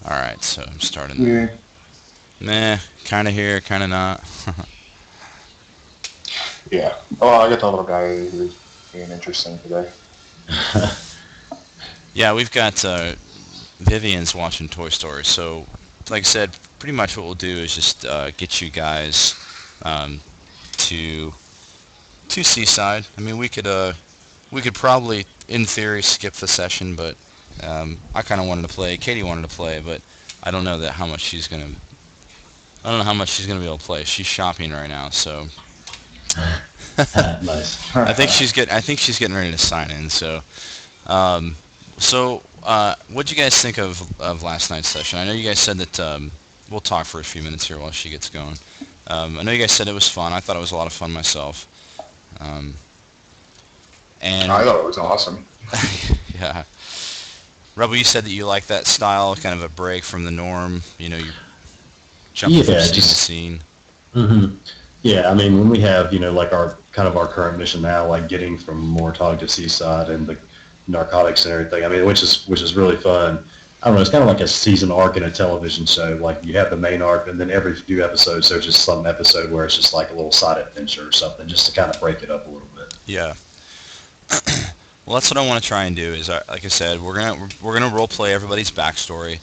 All right, so I'm starting there. Yeah. Meh, kind of here, kind of not. Yeah. Oh, I got the little guy who's being interesting today. Yeah, we've got Vivian's watching Toy Story, so like I said, pretty much what we'll do is just get you guys um, to Seaside. I mean, we could probably, in theory, skip the session, but I kind of wanted to play. Katie wanted to play, but I don't know that how much she's gonna. I don't know how much she's gonna be able to play. She's shopping right now, so Nice. I think she's getting ready to sign in. Um, so, what'd you guys think of last night's session? I know you guys said that we'll talk for a few minutes here while she gets going. I know you guys said it was fun. I thought it was a lot of fun myself. Um, I and thought it was awesome. yeah, Rebel, you said that you like that style, kind of a break from the norm. You know, you're jumping from Yeah, scene to just scene. hmm yeah. I mean, when we have like our kind of our current mission now, like getting from Mortog to Seaside and the narcotics and everything. I mean, which is really fun. I don't know. It's kind of like a season arc in a television show. Like you have the main arc, and then every few episodes, there's just some episode where it's just like a little side adventure or something, just to kind of break it up a little bit. Yeah. Well, that's what I want to try and do. Is like I said, we're gonna role play everybody's backstory.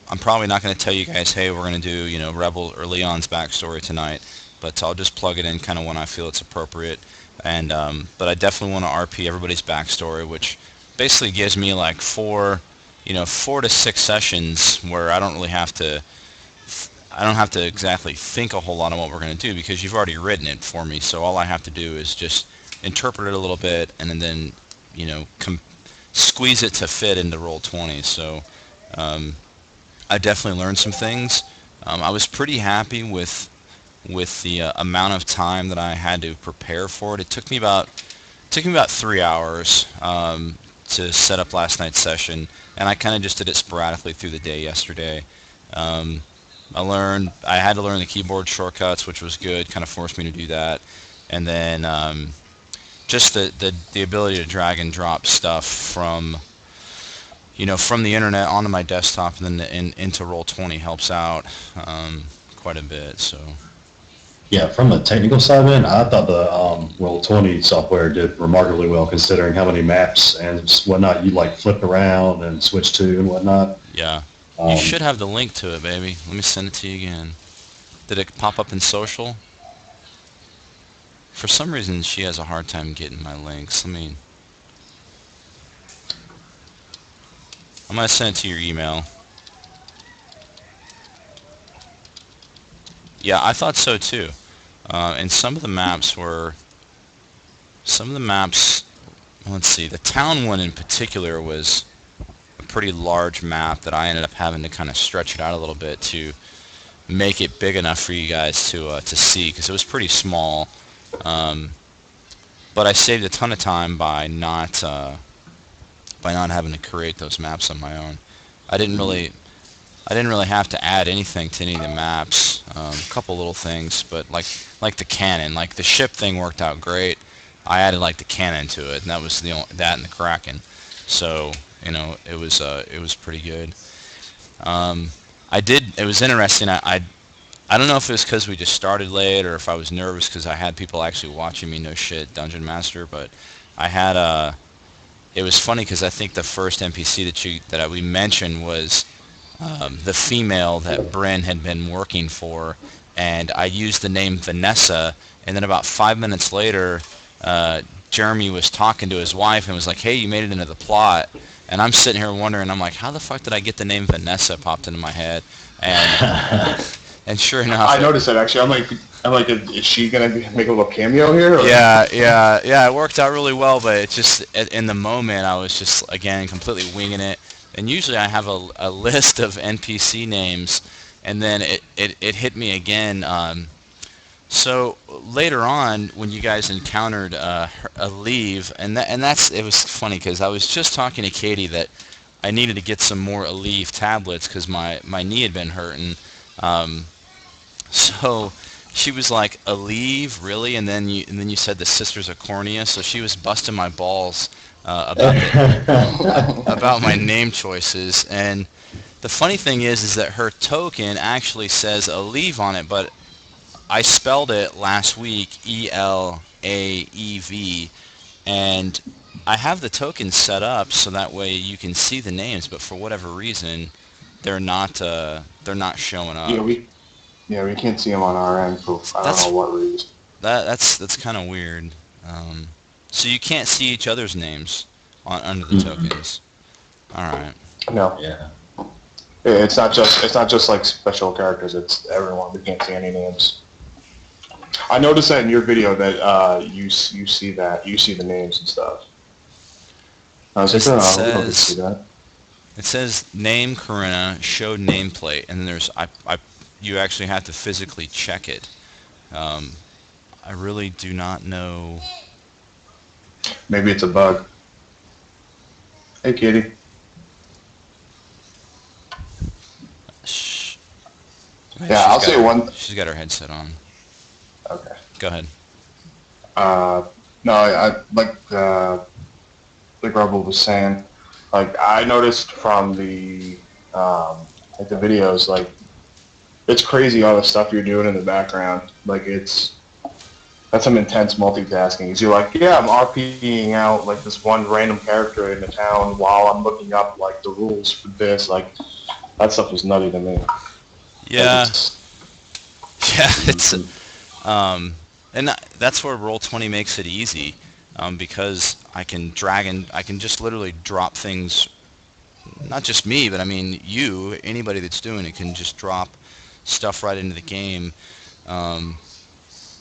I'm probably not going to tell you guys, hey, we're going to do Rebel or Leon's backstory tonight, but I'll just plug it in kind of when I feel it's appropriate. And but I definitely want to RP everybody's backstory, which basically gives me like 4 to 6 sessions where I don't have to exactly think a whole lot on what we're going to do because you've already written it for me. So all I have to do is just interpret it a little bit and then you know squeeze it to fit into roll 20. So um, I definitely learned some things. I was pretty happy with the amount of time that I had to prepare for it. Took me about 3 hours to set up last night's session, and I kind of just did it sporadically through the day yesterday. Um, I had to learn the keyboard shortcuts, which was good. Kind of forced me to do that, and then just the ability to drag and drop stuff from the internet onto my desktop and then into Roll20 helps out quite a bit. So Yeah, from the technical side, man, I thought the Roll20 software did remarkably well considering how many maps and whatnot you like flip around and switch to and whatnot. yeah, you Um, should have the link to it, baby. Let me send it to you again. Did it pop up in social? For some reason, she has a hard time getting my links. I'm gonna send it to your email. Yeah, I thought so too. And some of the maps. Let's see, the town one in particular was a pretty large map that I ended up having to kind of stretch it out a little bit to make it big enough for you guys to see because it was pretty small. Um, but I saved a ton of time by not having to create those maps on my own. I didn't really I didn't really have to add anything to any of the maps. A couple little things, but like the cannon, like the ship thing worked out great. I added like the cannon to it, and that was that and the Kraken. So it was pretty good. Um, I did. It was interesting. I don't know if it was because we just started late or if I was nervous because I had people actually watching me. No shit, Dungeon Master, but I had It was funny because I think the first NPC we mentioned was the female that Bryn had been working for, and I used the name Vanessa, and then about 5 minutes later, Jeremy was talking to his wife and was like, "Hey, you made it into the plot," and I'm sitting here wondering, I'm like, "How the fuck did I get the name Vanessa popped into my head?" And sure I enough, noticed that actually. I'm like, is she gonna make a little cameo here? Or? yeah, it worked out really well, but it just in the moment I was just again completely winging it. And usually I have a list of NPC names, and then it hit me again. So later on, when you guys encountered a leave, it was funny because I was just talking to Katie that I needed to get some more Aleve tablets because my knee had been hurting. Um, so she was like, "Aleve, really?" And then you said the Sisters of Cornea. So she was busting my balls about my name choices. And the funny thing is that her token actually says Aleve on it, but I spelled it last week Elaev, and I have the token set up so that way you can see the names, but for whatever reason, they're not showing Yeah, up. we can't see them on our end for I don't That's know what reason. that's kind of weird. Um, so you can't see each other's names under the Mhm. tokens. All right. No, Yeah. it's not just like special characters. It's everyone. We can't see any names. I noticed that in your video that you see the names and stuff. I was like, This oh, we don't get to see that. it says name Corinna, show nameplate, and then you actually have to physically check it. Um, I really do not know. Maybe it's a bug. Hey, Kitty. Shh. Yeah, I'll say one. She's got her headset on. Okay. Go ahead. No, like Rebel was saying, like I noticed from like the videos, like it's crazy all the stuff you're doing in the background. Like that's some intense multitasking. 'Cause you're like, yeah, I'm RPing out like this one random character in the town while I'm looking up like the rules for this. Like that stuff was nutty to me. Like, Yeah, it's, yeah. It's Mhm. and that's where Roll20 makes it easy, because I can just literally drop things. Not just me, but I mean anybody that's doing it can just drop stuff right into the game. Um,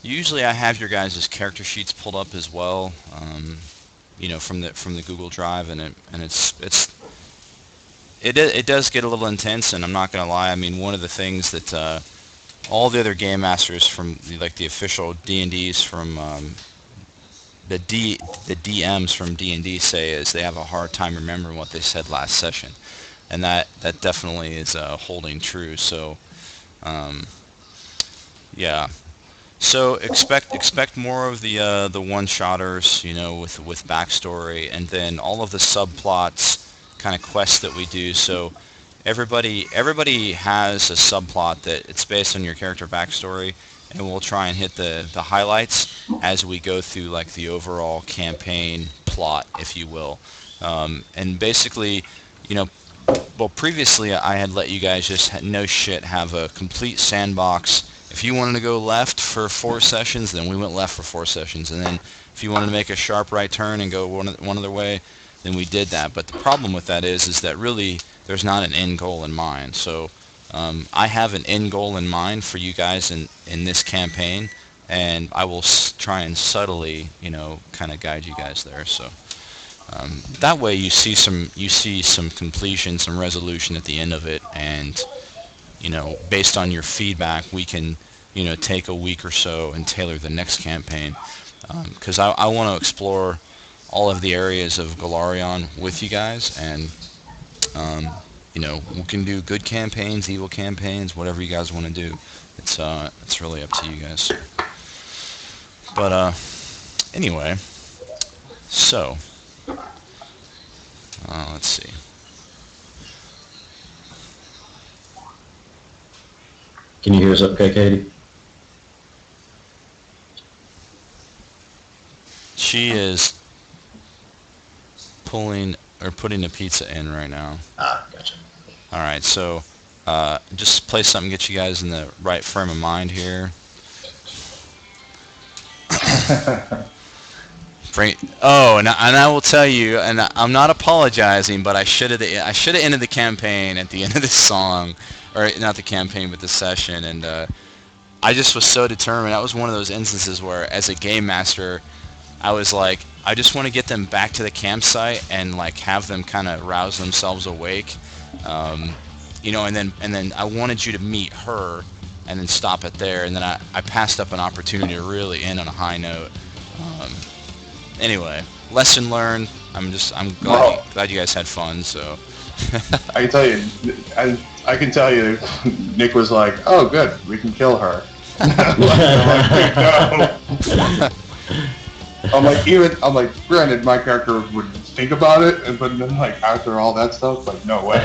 Usually, I have your guys' character sheets pulled up as well. From the Google Drive, and it does get a little intense, and I'm not gonna lie. I mean, one of the things that all the other game masters from like the official D&Ds from the DMs from D&D say is they have a hard time remembering what they said last session, and that definitely is holding true. So yeah. So expect more of the one-shotters, with backstory, and then all of the subplots, kind of quests that we do. So everybody has a subplot that it's based on your character backstory, and we'll try and hit the highlights as we go through like the overall campaign plot, if you will. And basically, you know, well, previously I had let you guys just no shit have a complete sandbox. If you wanted to go left for 4 sessions, then we went left for 4 sessions, and then if you wanted to make a sharp right turn and go one other way, then we did that. But the problem with that is that really there's not an end goal in mind. So I have an end goal in mind for you guys in this campaign, and I will try and subtly, kind of guide you guys there. So that way you see some completion, some resolution at the end of it, and based on your feedback, we can take a week or so and tailor the next campaign, because I want to explore all of the areas of Galarion with you guys, and we can do good campaigns, evil campaigns, whatever you guys want to do. It's really up to you guys. But anyway, so let's see. Can you hear us okay, Katie? She is pulling or putting the pizza in right now. Ah, gotcha. All right, so just play something, get you guys in the right frame of mind here. And I will tell you, and I'm not apologizing, but I should have ended the campaign at the end of this song, or not the campaign, but the session, and I just was so determined. That was one of those instances where, as a game master, I was like, I just want to get them back to the campsite and like have them kind of rouse themselves awake, and then I wanted you to meet her, and then stop it there, and then I passed up an opportunity to really end on a high note. Anyway, lesson learned. I'm glad you guys had fun. So I can tell you, I can tell you, Nick was like, "Oh, good, we can kill her." I'm like, no. I'm like, granted, my character would think about it, but then like after all that stuff, like no way.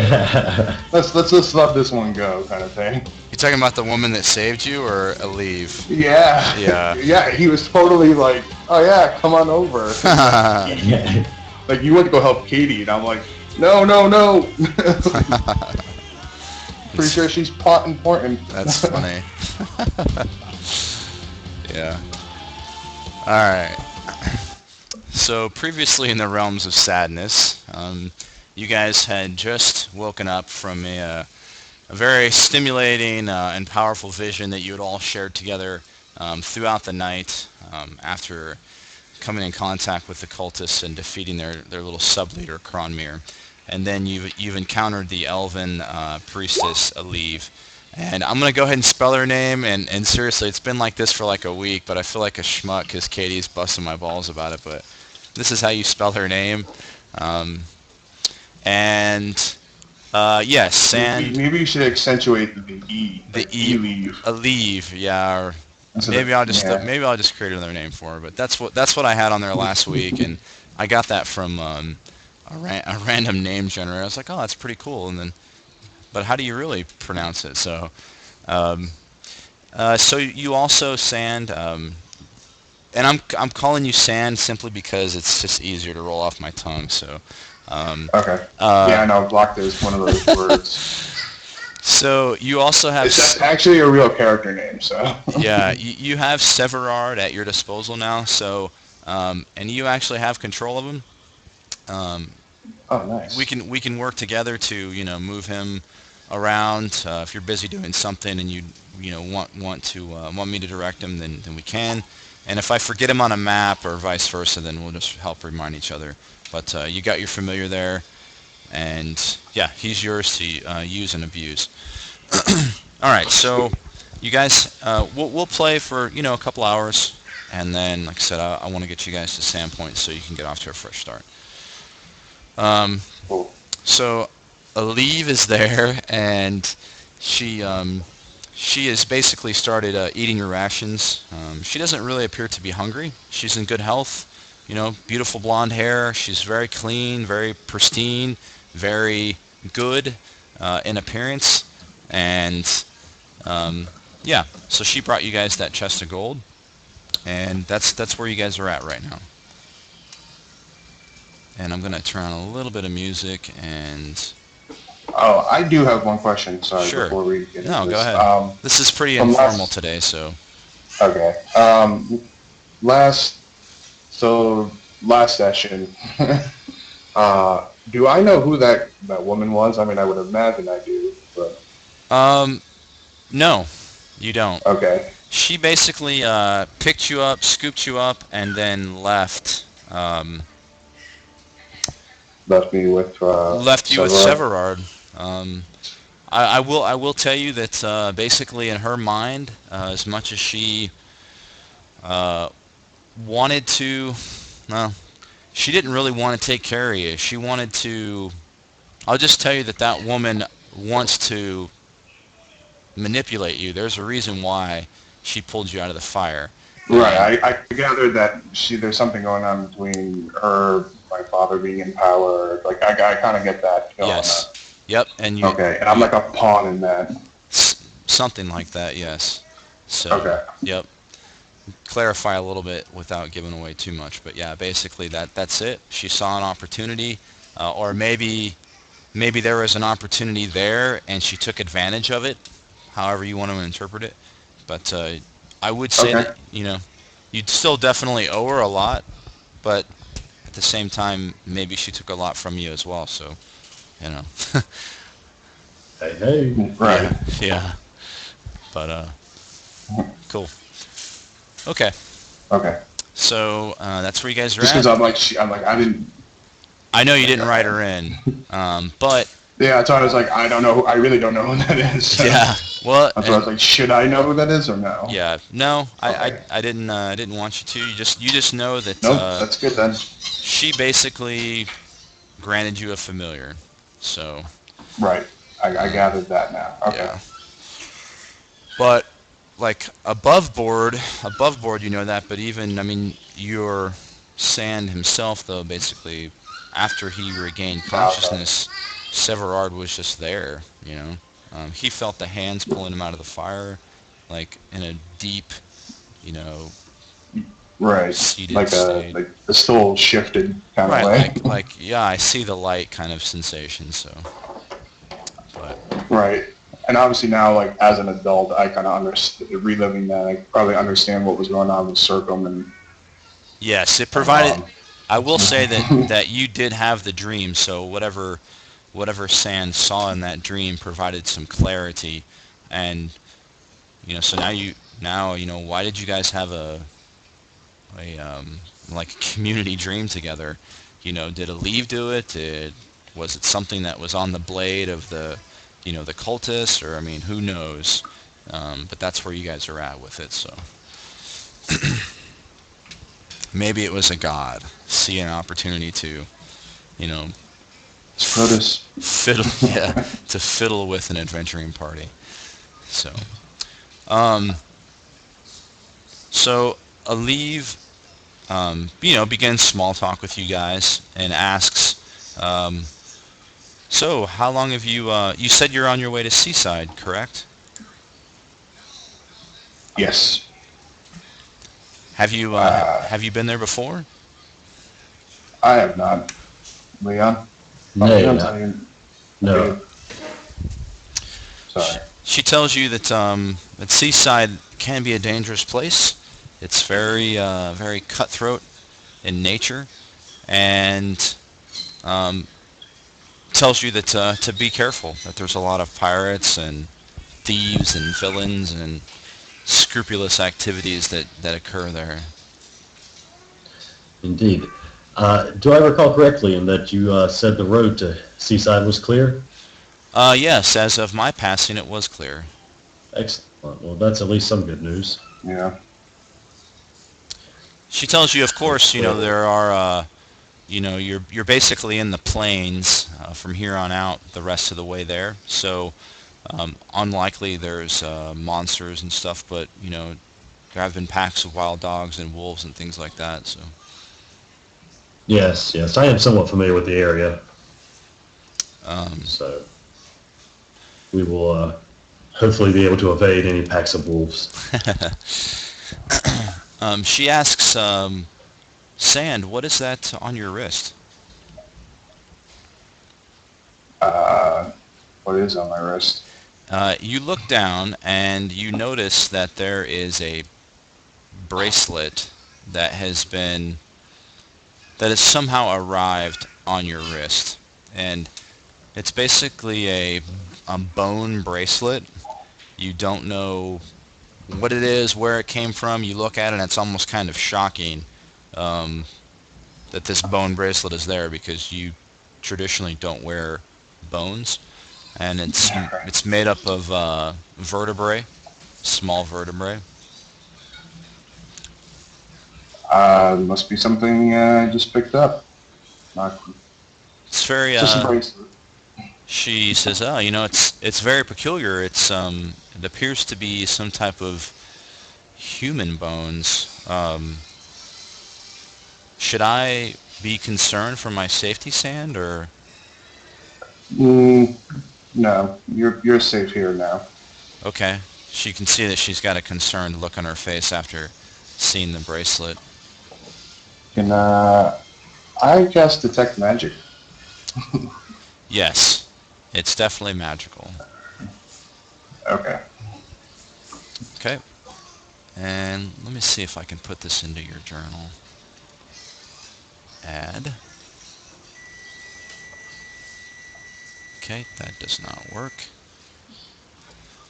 Let's just let this one go, kind of thing. You talking about the woman that saved you, or Aleve? Yeah, Yeah. yeah. He was totally like, oh yeah, come on over. Like you went to go help Katie, and I'm like, no, no, no. Pretty sure she's plot important. That's funny. Yeah. All right. So previously in the realms of sadness, you guys had just woken up from a very stimulating and powerful vision that you had all shared together throughout the night after coming in contact with the cultists and defeating their little sub-leader, Kronmir. And then you've encountered the elven priestess, Aleve. And I'm going to go ahead and spell her name, and seriously, it's been like this for like a week, but I feel like a schmuck because Katie's busting my balls about it, but this is how you spell her name. Yes, Sand... Maybe you should accentuate the E. The like E... Aleve. Aleve, yeah, or Instead maybe of- I'll just yeah. maybe I'll just create another name for her, but that's what I had on there last week, and I got that from a random name generator. I was like, oh, that's pretty cool, and then, but how do you really pronounce it? So, so you also Sand, and I'm calling you Sand simply because it's just easier to roll off my tongue. So, Okay. Yeah, I know. Blocked is one of those words. so you also have It's actually a real character name, so. yeah, you have Severard at your disposal now. So, and you actually have control of him. Oh, nice. We can work together to move him around. If you're busy doing something and you want me to direct him, then we can. And if I forget him on a map or vice versa, then we'll just help remind each other. But you got your familiar there, and yeah, he's yours to use and abuse. All right, so you guys, we'll play for a couple hours, and then like I said, I want to get you guys to Sandpoint so you can get off to a fresh start. Cool. So Aleve is there, and she has basically started eating her rations. She doesn't really appear to be hungry. She's in good health. Beautiful blonde hair. She's very clean, very pristine, very good in appearance. And yeah, so she brought you guys that chest of gold, and that's where you guys are at right now. And I'm gonna turn on a little bit of music and. Oh, I do have one question. Sorry, Sure. before we get into No, this. go ahead. This is pretty informal today, so. Okay. Last session. Do I know who that woman was? I mean, I would imagine I do, but. No, you don't. Okay. She basically picked you up, scooped you up, and then left. Left me with. Left you with Severard. Severard. I will tell you that basically in her mind, as much as she wanted to, well, she didn't really want to take care of you. She wanted to. I'll just tell you that woman wants to manipulate you. There's a reason why she pulled you out of the fire. Right. I gathered that there's something going on between her, my father being in power. Like I kind of get that going Yes. on. Yep. And you. Okay, and I'm like a pawn in that. Something like that. Yes. So. Okay. Yep. Clarify a little bit without giving away too much, but yeah, basically that's it. She saw an opportunity, or maybe there was an opportunity there and she took advantage of it. However you want to interpret it, but I would say Okay. that you'd still definitely owe her a lot, but at the same time maybe she took a lot from you as well. So, Hey. Right. yeah. But cool. Okay. Okay. So that's where you guys are Just at. because I didn't. I know you didn't write her in, but Yeah, so I was like, I don't know. I really don't know who that is. So yeah. Well, That's why I was like, should I know who that is or no? yeah. No, Okay. I didn't want you to. You just know that Nope, that's good then. she basically granted you a familiar. So Right. I gathered that now. Okay. yeah. But like above board, you know that. But even your Sand himself, though, basically after he regained Okay. consciousness, Severard was just there. He felt the hands pulling him out of the fire, like in a deep, you know, Right. seated state. Like the soul shifted kind of Right, way. yeah, I see the light kind of sensation. So, but Right. And obviously now, like as an adult, I kind of understand reliving that. I probably understand what was going on with Circum yes, it and provided. I will say that you did have the dream, so whatever Sand saw in that dream provided some clarity, and so now why did you guys have a like a community dream together? Did Aleve do it? Was it something that was on the blade of the cultist, or I mean, who knows? But that's where you guys are at with it. So maybe it was a god see an opportunity to, you know, Scrotus. fiddle, yeah, to fiddle with an adventuring party. So, um, so Aleve, begins small talk with you guys and asks, so how long have you said you're on your way to Seaside, correct? Yes. Have you been there before? I have not. Leon? Oh, No, Leon's no, not even. no. She, Sorry. she tells you that Seaside can be a dangerous place. It's very cutthroat in nature, and um, tells you that to be careful. That there's a lot of pirates and thieves and villains and scrupulous activities that occur there. Indeed. Do I recall correctly in that you said the road to Seaside was clear? Yes, as of my passing, it was clear. Excellent. Well, that's at least some good news. Yeah. She tells you, of course, Well, there are, you're basically in the plains from here on out the rest of the way there. So unlikely there's monsters and stuff, but there have been packs of wild dogs and wolves and things like that. So yes, I am somewhat familiar with the area, um, so we will hopefully be able to evade any packs of wolves. she asks, Sand, what is that on your wrist? What is on my wrist? You look down and you notice that there is a bracelet that has somehow arrived on your wrist, and it's basically a bone bracelet. You don't know what it is, where it came from. You look at it and it's almost kind of shocking um, that this bone bracelet is there, because you traditionally don't wear bones, and it's made up of vertebrae, small vertebrae. Must be something I just picked up. Not, It's very it's just a bracelet. She says, "Oh, it's very peculiar. It appears to be some type of human bones. Should I be concerned for my safety, Sand, or Mm, no, you're safe here now. okay?" She can see that she's got a concerned look on her face after seeing the bracelet. Can I guess detect magic? Yes, it's definitely magical. Okay. Okay, and let me see if I can put this into your journal. Add. Okay, that does not work.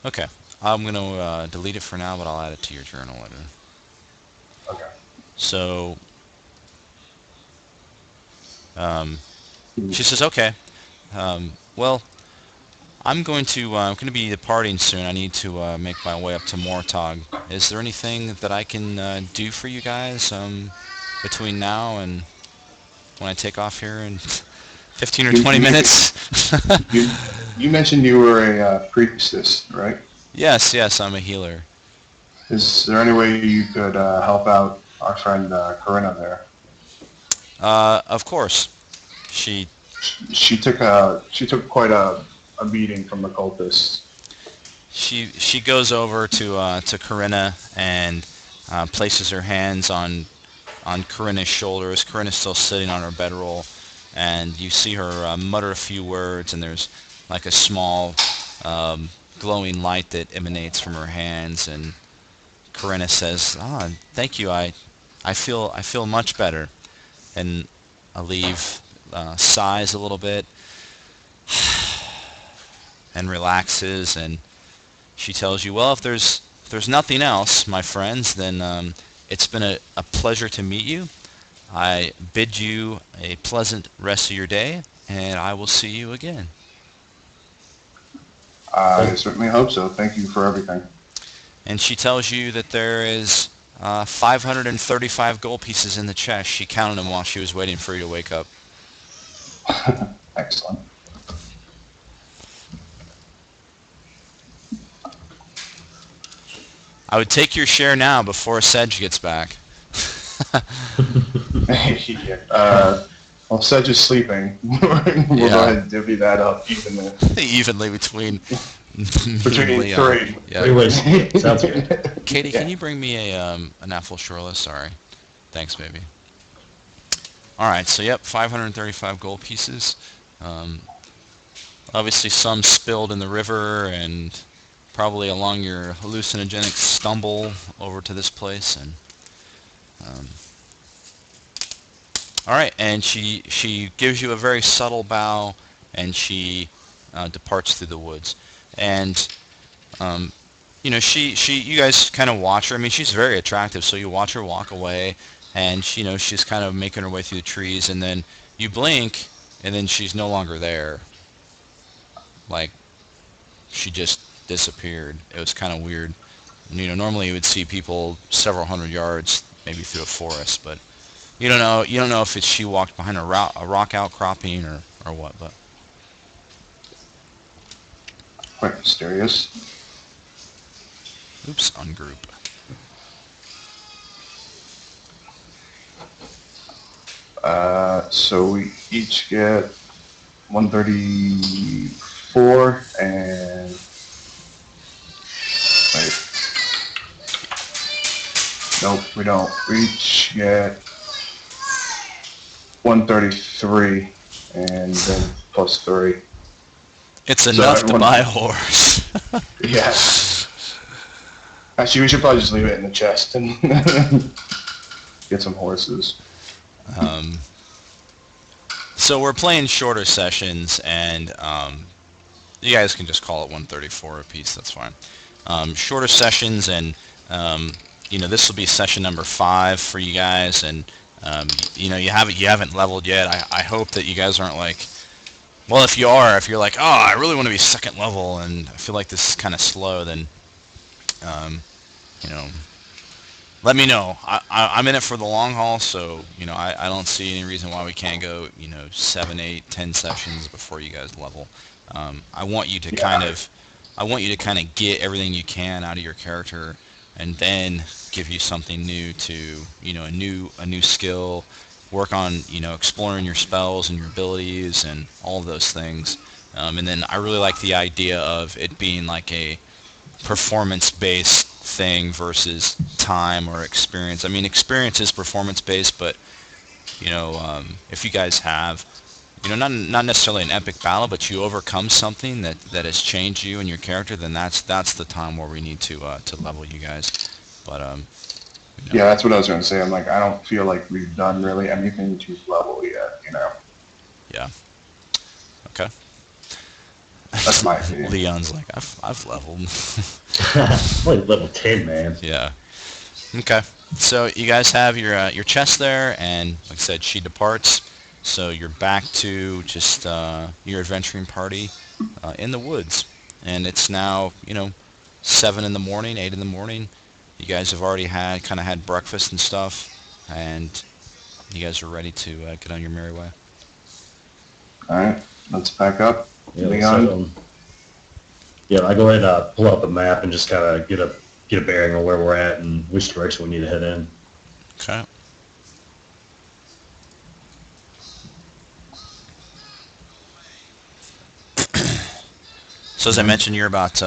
Okay, I'm going to delete it for now, but I'll add it to your journal later. Okay. So, she says, okay, well, I'm going to be departing soon. I need to make my way up to Mortog. Is there anything that I can do for you guys between now and when I take off here in 15 or 20 minutes? You, you mentioned you were a priestess, right? Yes, I'm a healer. Is there any way you could help out our friend Corinna there? Of course. She She took quite a beating from the cultists. she goes over to Corinna and places her hands on Corinna's shoulders. Corinna's still sitting on her bedroll, and you see her mutter a few words, and there's like a small glowing light that emanates from her hands, and Corinna says, thank you, I feel much better. And Aleve sighs a little bit and relaxes, and she tells you, well, if there's nothing else, my friends, then it's been a pleasure to meet you. I bid you a pleasant rest of your day, and I will see you again. I certainly hope so. Thank you for everything. And she tells you that there is 535 gold pieces in the chest. She counted them while she was waiting for you to wake up. Excellent. I would take your share now before Sedge gets back. Yeah. Well, Sedge is sleeping. We'll go ahead and divvy that up evenly. Evenly between Between Leon. three. Yeah. Three ways. Sounds good. Katie, can you bring me an apple shoreless? Sorry. Thanks, baby. All right, so yep, 535 gold pieces. Obviously, some spilled in the river and probably along your hallucinogenic stumble over to this place. And all right, and she gives you a very subtle bow, and she departs through the woods. And you guys kind of watch her. I mean, she's very attractive, so you watch her walk away, and she's kind of making her way through the trees, and then you blink, and then she's no longer there. Like, she just disappeared. It was kind of weird. Normally you would see people several hundred yards, maybe through a forest, but you don't know. You don't know if she walked behind a rock outcropping or what. But Quite mysterious. oops, ungroup. So we each get 134 and wait. Nope, we don't. We each get 133 and then plus 3. It's enough to buy a horse. Yeah. Actually, we should probably just leave it in the chest and get some horses. So we're playing shorter sessions, and you guys can just call it 134 apiece. That's fine. Shorter sessions, and this will be session number 5 for you guys, and you haven't leveled yet. I hope that you guys aren't like, well, if you're like, oh, I really want to be second level, and I feel like this is kind of slow, then let me know. I'm in it for the long haul, so I don't see any reason why we can't go 7, 8, 10 sessions before you guys level. I want you to kind of get everything you can out of your character, and then give you something new to a new skill, work on exploring your spells and your abilities and all of those things. And then I really like the idea of it being like a performance-based thing versus time or experience. I mean, experience is performance-based, but if you guys have not necessarily an epic battle, but you overcome something that has changed you and your character, then that's the time where we need to level you guys. But Yeah, that's what I was going to say. I'm like, I don't feel like we've done really anything to level yet. Yeah. Okay. That's my opinion. Leon's like, I've leveled. Only level 10, man. Yeah. Okay. So you guys have your chest there, and like I said, she departs. So you're back to just your adventuring party in the woods, and it's now 7 in the morning, 8 in the morning. You guys have already had breakfast and stuff, and you guys are ready to get on your merry way. All right, let's pack up. Yeah, Leon. I go ahead and pull up a map and just kind of get a bearing on where we're at and which direction we need to head in. Okay. So as I mentioned, you're about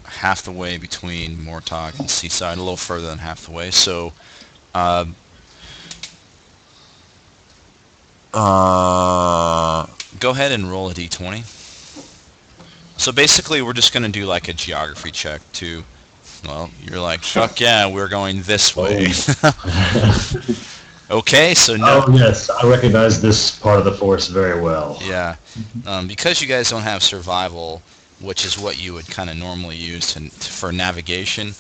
half the way between Mortog and Seaside, a little further than half the way. So uh, go ahead and roll a d20. So basically, we're just going to do like a geography check to, well, you're like, fuck yeah, we're going this way. Okay, so no. Oh yes, I recognize this part of the force very well. Yeah. Because you guys don't have survival, which is what you would kind of normally use for navigation,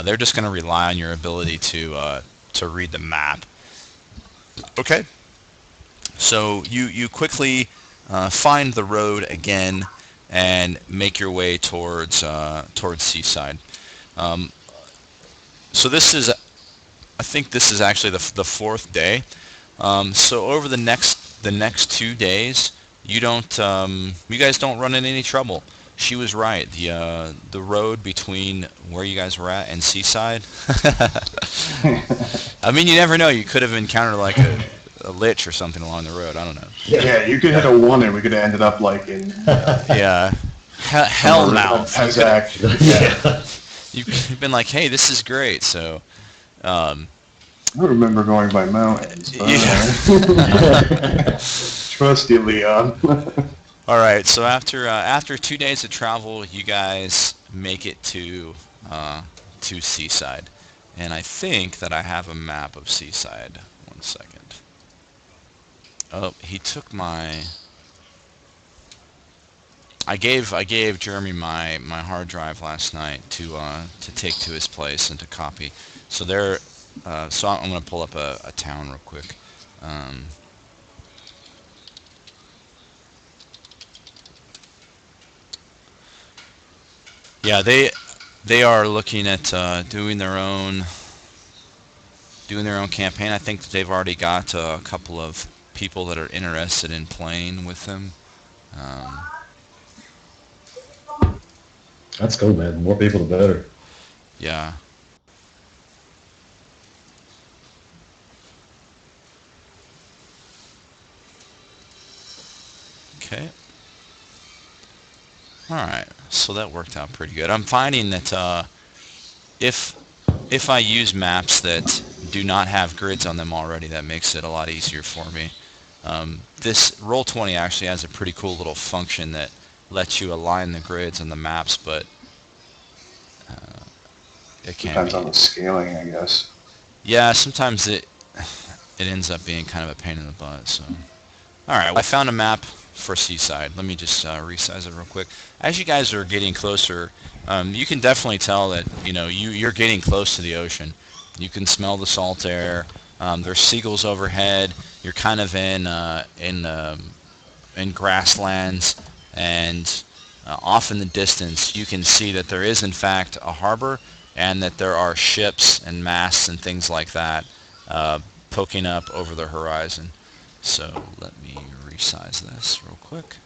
they're just going to rely on your ability to read the map. Okay. So you quickly find the road again and make your way towards Seaside. Um, so I think this is actually the fourth day. So over the next 2 days, you guys don't run into any trouble. She was right. The road between where you guys were at and Seaside. I mean, you never know. You could have encountered like a lich or something along the road. I don't know. Yeah, you could hit a 1 and we could have ended up like in Yeah. Hellmouth. Yeah. You've been like, hey, this is great. So, I remember going by mountains. But, trust you, Leon. all right. So after 2 days of travel, you guys make it to Seaside, and I think that I have a map of Seaside. 1 second. Oh, he took my. I gave Jeremy my hard drive last night to take to his place and to copy. So so I'm going to pull up a town real quick. Yeah, they are looking at doing their own campaign. I think that they've already got a couple of people that are interested in playing with them. That's cool, man. The more people, the better. Yeah. Okay. All right. So that worked out pretty good. I'm finding that if I use maps that do not have grids on them already, that makes it a lot easier for me. This Roll20 actually has a pretty cool little function that lets you align the grids on the maps, but it can Depends be. on the scaling, I guess. Yeah, sometimes it ends up being kind of a pain in the butt. So, all right, well, I found a map for Seaside. Let me just resize it real quick. As you guys are getting closer, you can definitely tell that you're getting close to the ocean. You can smell the salt air. There's seagulls overhead. You're kind of in grasslands, and off in the distance, you can see that there is in fact a harbor, and that there are ships and masts and things like that poking up over the horizon. So let me resize this real quick.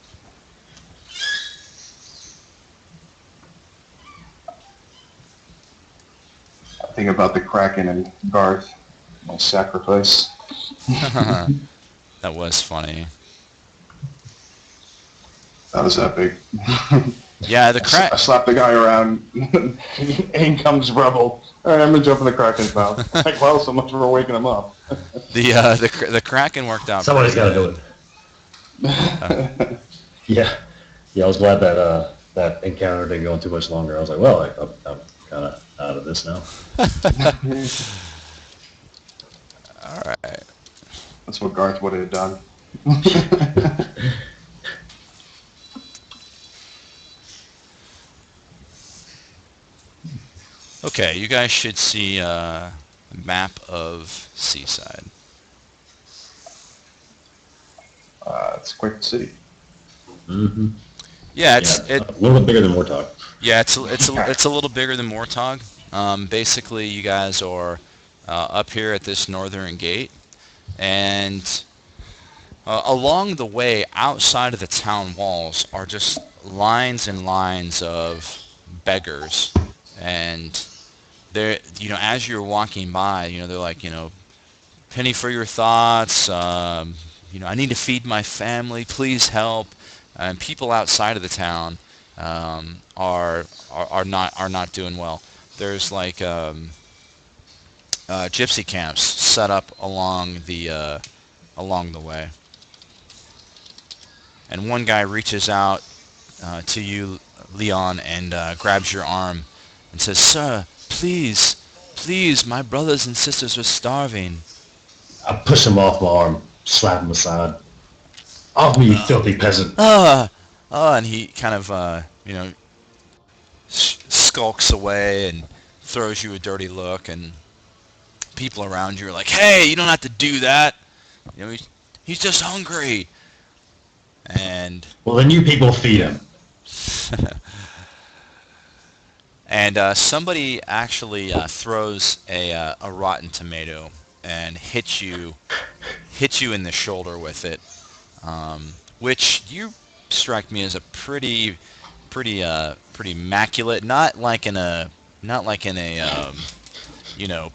Think about the Kraken and Garth, my sacrifice. That was funny. That was epic. Yeah, the I slapped the guy around. In comes Rebel. All right, I'm gonna jump in the Kraken's mouth. Like, well, so much for waking him up. the Kraken worked out. Somebody's got to pretty do it. Yeah. I was glad that that encounter didn't go on too much longer. I was like, well, I'm kind of out of this now. All right. That's what Garth would have done. Okay, you guys should see a map of Seaside. It's quite the city. Mm-hmm. Yeah, A little bit bigger than Mortog. Yeah, it's a little bigger than Mortog. Basically, you guys are up here at this northern gate, and along the way, outside of the town walls, are just lines and lines of beggars, and they're as you're walking by, they're like penny for your thoughts. I need to feed my family. Please help. And people outside of the town are not doing well. There's like gypsy camps set up along the way, and one guy reaches out to you, Leon, and grabs your arm and says, "Sir, please, please, my brothers and sisters are starving." I push him off my arm, slap him aside. Off me, you filthy peasant. And he kind of, skulks away and throws you a dirty look, and people around you are like, "Hey, you don't have to do that. He's just hungry." And Well, then you people feed him. somebody actually throws a rotten tomato and hits you in the shoulder with it, which you strike me as a pretty immaculate, not like in a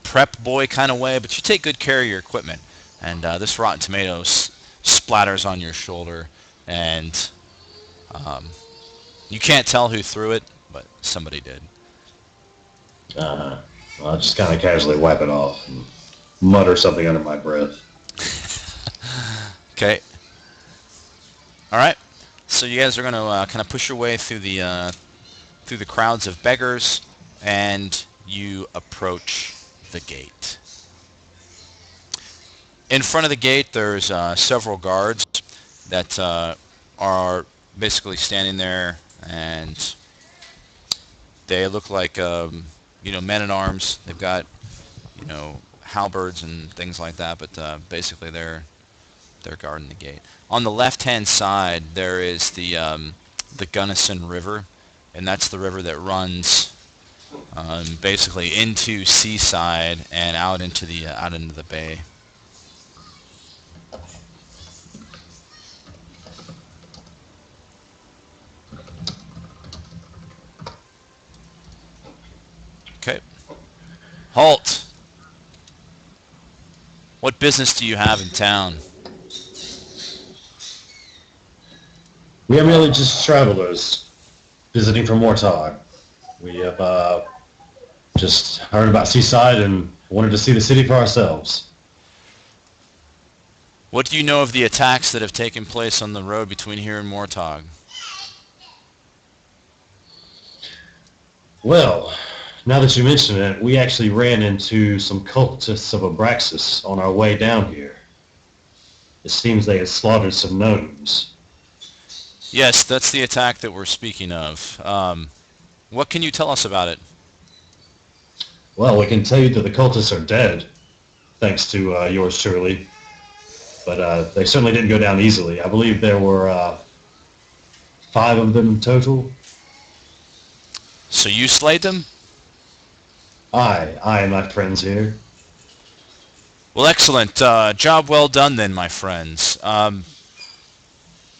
prep boy kind of way, but you take good care of your equipment. And this rotten tomato splatters on your shoulder, and you can't tell who threw it, but somebody did. Well, I just kind of casually wipe it off and mutter something under my breath. Okay. All right. So you guys are going to kind of push your way through the crowds of beggars, and you approach the gate. In front of the gate, there's several guards that are basically standing there, and they look like men at arms. They've got halberds and things like that, but basically they're guarding the gate. On the left-hand side, there is the Gunnison River, and that's the river that runs basically into Seaside and out into the bay. Okay. Halt! What business do you have in town? We are merely just travelers visiting from Mortog. We have just heard about Seaside and wanted to see the city for ourselves. What do you know of the attacks that have taken place on the road between here and Mortog? Well, now that you mention it, we actually ran into some cultists of Abraxas on our way down here. It seems they had slaughtered some gnomes. Yes, that's the attack that we're speaking of. What can you tell us about it? Well, we can tell you that the cultists are dead, thanks to yours truly. But they certainly didn't go down easily. I believe there were 5 of them in total. So you slayed them? I and my friends here. Well, excellent. Job well done then, my friends.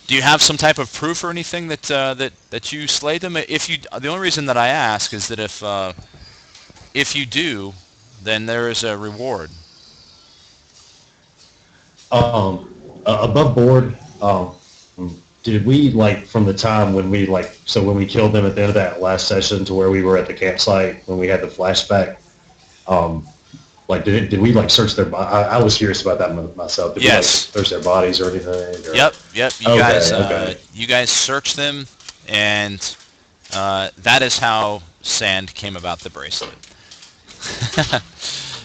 Do you have some type of proof or anything that you slayed them? The only reason that I ask is that if you do, then there is a reward. Above board, did we, from the time when when we killed them at the end of that last session to where we were at the campsite when we had the flashback, did we search their I was curious about that myself. Did Yes. we search their bodies or anything? Or? Yep. Okay. You guys searched them, and that is how Sand came about the bracelet.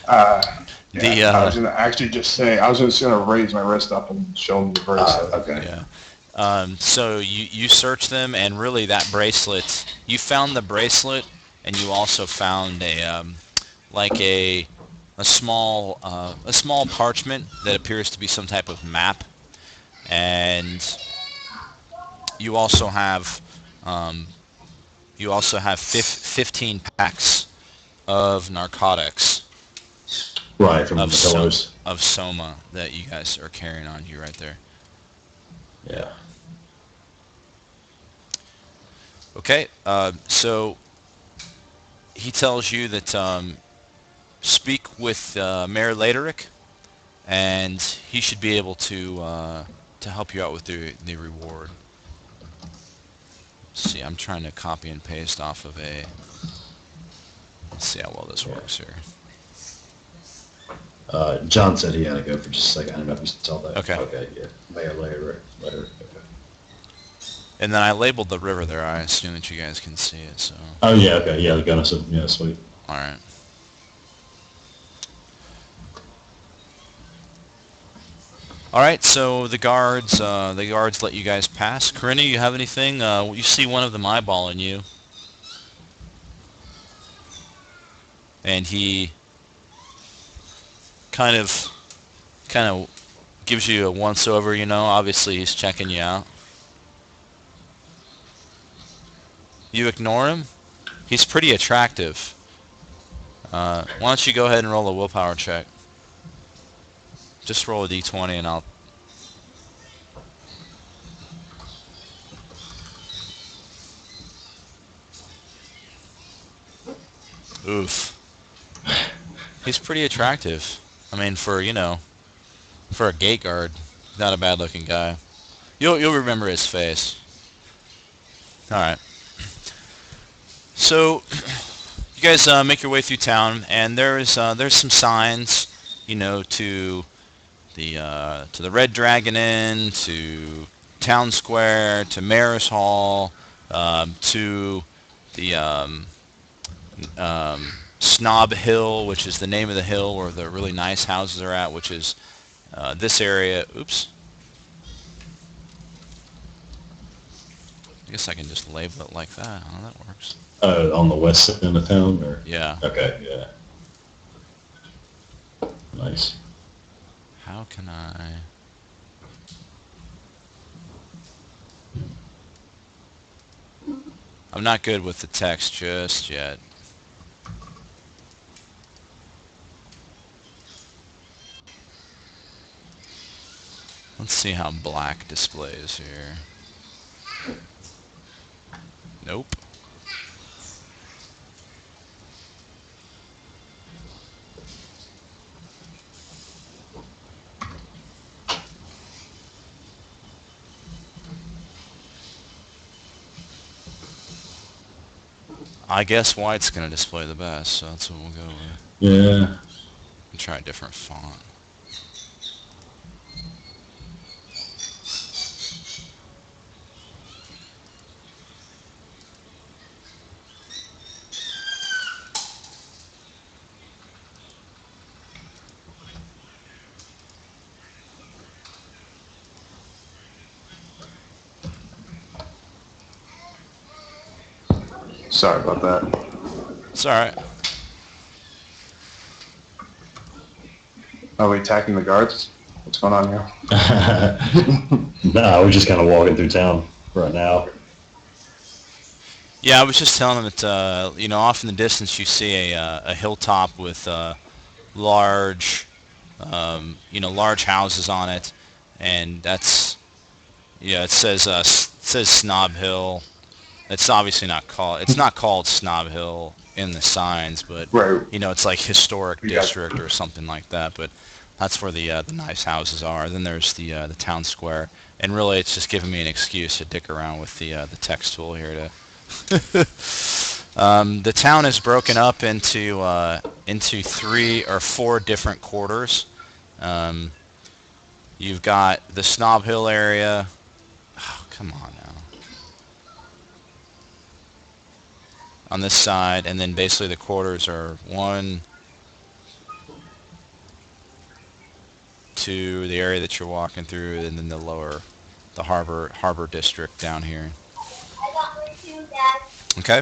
I was going to actually just say, I was just going to raise my wrist up and show them the bracelet. Okay. Yeah. So you searched them, and really that bracelet, you found the bracelet, and you also found a small parchment that appears to be some type of map, and you also have 15 packs of narcotics. Right, from the pillars. Of Soma that you guys are carrying on you right there. Yeah. Okay, so he tells you that speak with Mayor Laterick, and he should be able to help you out with the reward. See, I'm trying to copy and paste off of a... Let's see how well this works here. John said he had to go for just a second. I don't know if you saw that. Okay. Okay, yeah. Later. Okay. And then I labeled the river there. I assume that you guys can see it, so... Oh, yeah, okay. Yeah, the Gunnison. Yeah, sweet. Alright. Alright, so the guards let you guys pass. Corinna, you have anything? You see one of them eyeballing you. And he kind of gives you a once-over, you know. Obviously, he's checking you out. You ignore him? He's pretty attractive. Why don't you go ahead and roll a willpower check? Just roll a d20 and I'll... Oof. He's pretty attractive. I mean, for a gate guard, not a bad-looking guy. You'll remember his face. All right. So, you guys make your way through town, and there's some signs, to the Red Dragon Inn, to Town Square, to Mayor's Hall, to the Snob Hill, which is the name of the hill where the really nice houses are at, which is this area. Oops. I guess I can just label it like that. Oh, that works. On the west end of town, or? Yeah. Okay, yeah. Nice. How can I... I'm not good with the text just yet. Let's see how black displays here. Nope. I guess white's going to display the best, so that's what we'll go with. Yeah. We'll try a different font. Sorry about that. It's alright. Are we attacking the guards? What's going on here? No, we're just kind of walking through town right now. Yeah, I was just telling them that, off in the distance you see a hilltop with large, large houses on it, and that's, it says Snob Hill. It's obviously not called Snob Hill in the signs, but Right. It's like historic Yeah. district or something like that. But that's where the nice houses are. Then there's the town square, and really it's just giving me an excuse to dick around with the text tool here to. The town is broken up into 3 or 4 different quarters. You've got the Snob Hill area. Oh, come on now. On this side, and then basically the quarters are 1, 2, the area that you're walking through, and then the harbor district down here. Okay.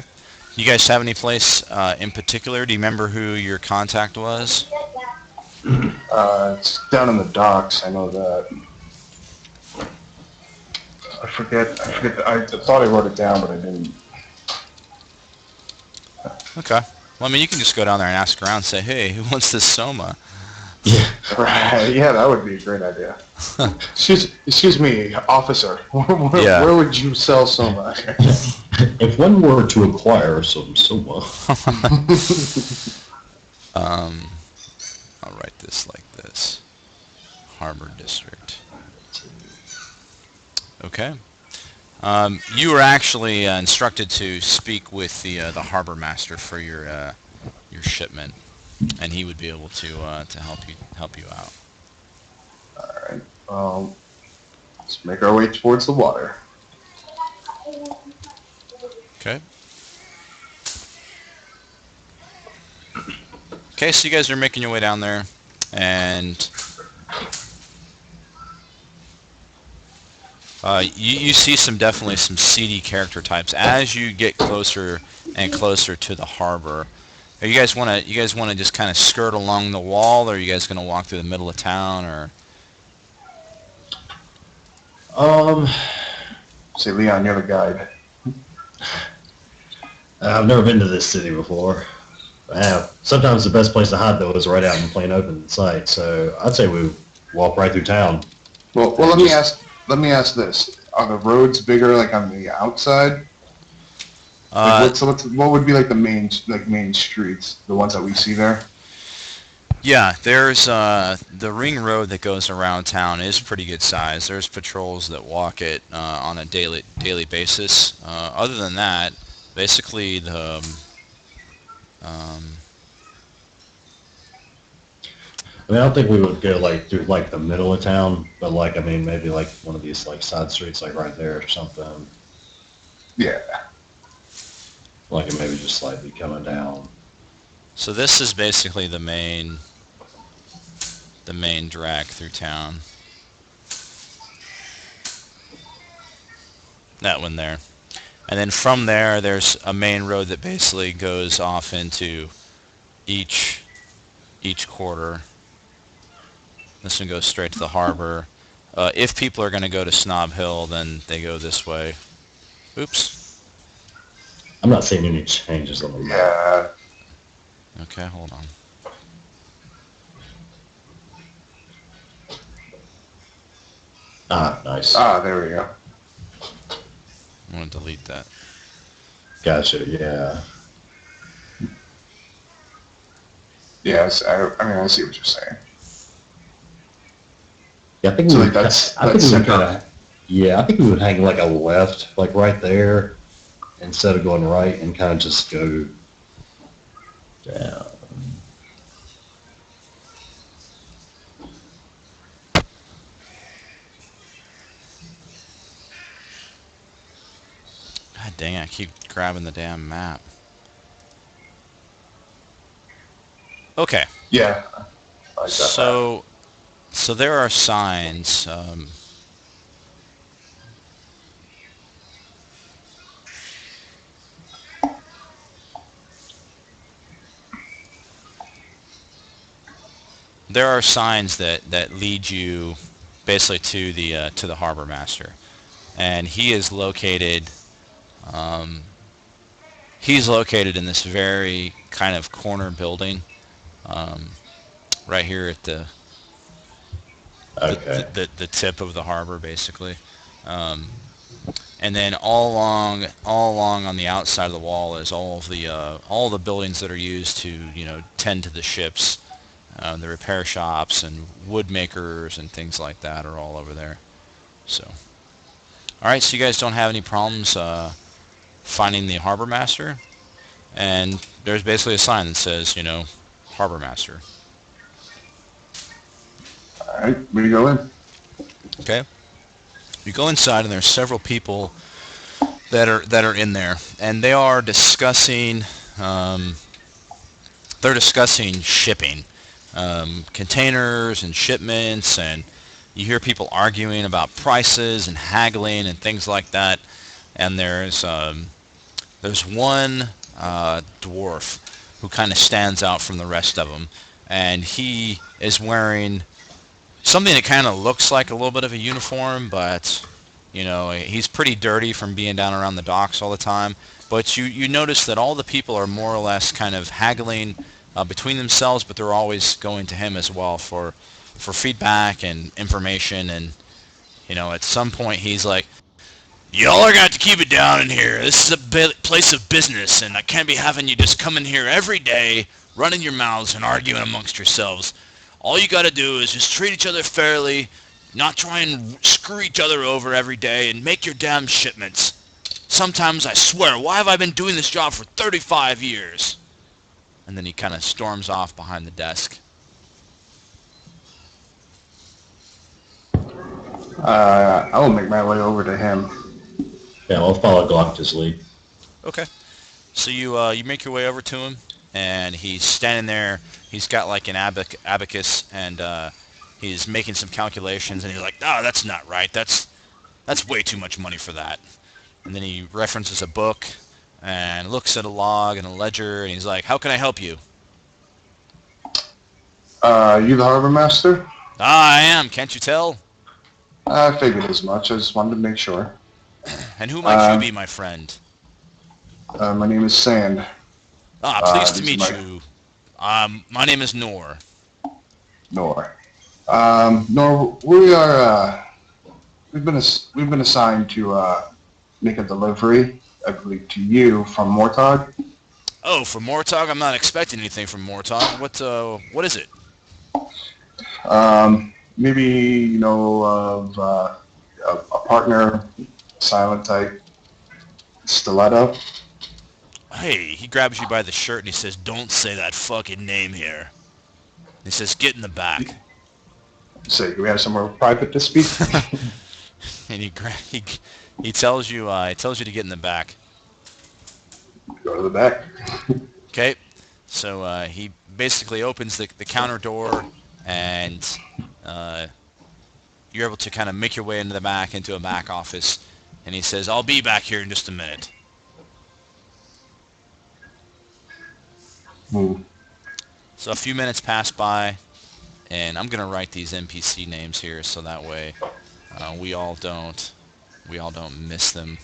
You guys have any place in particular? Do you remember who your contact was? It's down in the docks. I know that. I forget. I thought I wrote it down, but I didn't. Okay. Well, I mean, you can just go down there and ask around and say, hey, who wants this Soma? Yeah. Right. Yeah, that would be a great idea. Excuse me, officer. Yeah. Where would you sell Soma? If one were to acquire some Soma. I'll write this like this. Harbor District. Okay. You were actually instructed to speak with the harbor master for your shipment, and he would be able to help you out. All right. Let's make our way towards the water. Okay. Okay, so you guys are making your way down there, and you see definitely some seedy character types as you get closer and closer to the harbor. You guys want to just kind of skirt along the wall, or are you guys going to walk through the middle of town, or? Um, Say, Leon, you're the guide. I've never been to this city before. I have. Sometimes the best place to hide though is right out in plain open sight. So I'd say we walk right through town. Well, let me ask this: are the roads bigger, like on the outside? Like, Uh, what would be like the main streets, the ones that we see there? yeah, there's the ring road that goes around town is pretty good size. There's patrols that walk it on a daily basis. Other than that, basically um, I mean, I don't think we would go like through like the middle of town, but like I mean, maybe like one of these like side streets, like right there or something. Yeah. Like it maybe just slightly coming down. so this is basically the main drag through town. That one there. And then from there, there's a main road that basically goes off into each quarter. This one goes straight to the harbor. If people are going to go to Snob Hill, then they go this way. Oops. I'm not seeing any changes on the map. Yeah. Okay, hold on. Ah, nice. There we go. I'm going to delete that. Gotcha. Yeah. Yes. I mean, I see what you're saying. Yeah, I think So we like would. that's I think we would center. kind of. Yeah, I think we would hang like a left, like right there, instead of going right, and kind of just go down. God dang it, I keep grabbing the damn map. Okay, Yeah. I like that. so there are signs. There are signs that lead you basically to the harbor master, and he is located. Um, he's located in this very kind of corner building, um, right here at Okay. the tip of the harbor, basically. Um, and then all along on the outside of the wall is all the buildings that are used to tend to the ships. The repair shops and wood makers and things like that are all over there. So, all right. So you guys don't have any problems finding the harbor master, and there's basically a sign that says, harbor master. All right. We go in. Okay. You go inside, and there's several people that are in there, and they are discussing. They're discussing shipping, containers and shipments, and you hear people arguing about prices and haggling and things like that. And there's one dwarf who kind of stands out from the rest of them, and he is wearing something that kind of looks like a little bit of a uniform, but he's pretty dirty from being down around the docks all the time. But you notice that all the people are more or less kind of haggling between themselves, but they're always going to him as well for feedback and information. And at some point he's like, "Y'all are going to keep it down in here. This is a place of business, and I can't be having you just come in here every day, running your mouths and arguing amongst yourselves. All you got to do is just treat each other fairly, not try and screw each other over every day and make your damn shipments. Sometimes I swear, why have I been doing this job for 35 years? And then he kind of storms off behind the desk. I will make my way over to him. Yeah, I'll follow Galactus' lead. Okay. So you make your way over to him, and he's standing there. He's got like an abacus, and he's making some calculations, and he's like, "Oh, that's not right. That's way too much money for that." And then he references a book, and looks at a log and a ledger, and he's like, "How can I help you?" You the harbor master? "Ah, I am. Can't you tell?" I figured as much. I just wanted to make sure. "And who might you be, my friend?" My name is Sand. "Ah, pleased to These are meet you. My name is Nor." Nor. Nor, we are. We've been assigned to make a delivery, I believe, to you from Mortog. "Oh, from Mortog? I'm not expecting anything from Mortog. What is it?" Maybe you know of a partner, silent type, stiletto. "Hey," he grabs you by the shirt and he says, "Don't say that fucking name here." He says, "Get in the back." Say, do we have somewhere private to speak? And he tells you to get in the back. Go to the back. Okay, so he basically opens the counter door, and you're able to kind of make your way into a back office, and he says, "I'll be back here in just a minute." Hmm. So a few minutes pass by, and I'm gonna write these NPC names here so that way we all don't miss them.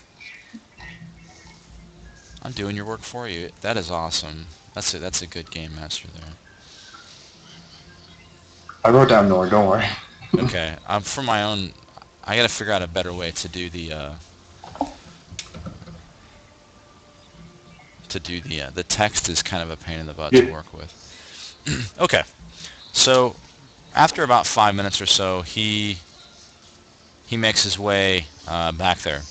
I'm doing your work for you. That is awesome. That's a good game master there. I wrote down Nor. Don't worry. Okay, for my own, I gotta figure out a better way to do the text is kind of a pain in the butt to Yeah. work with. Okay, so after about 5 minutes or so, he makes his way back there,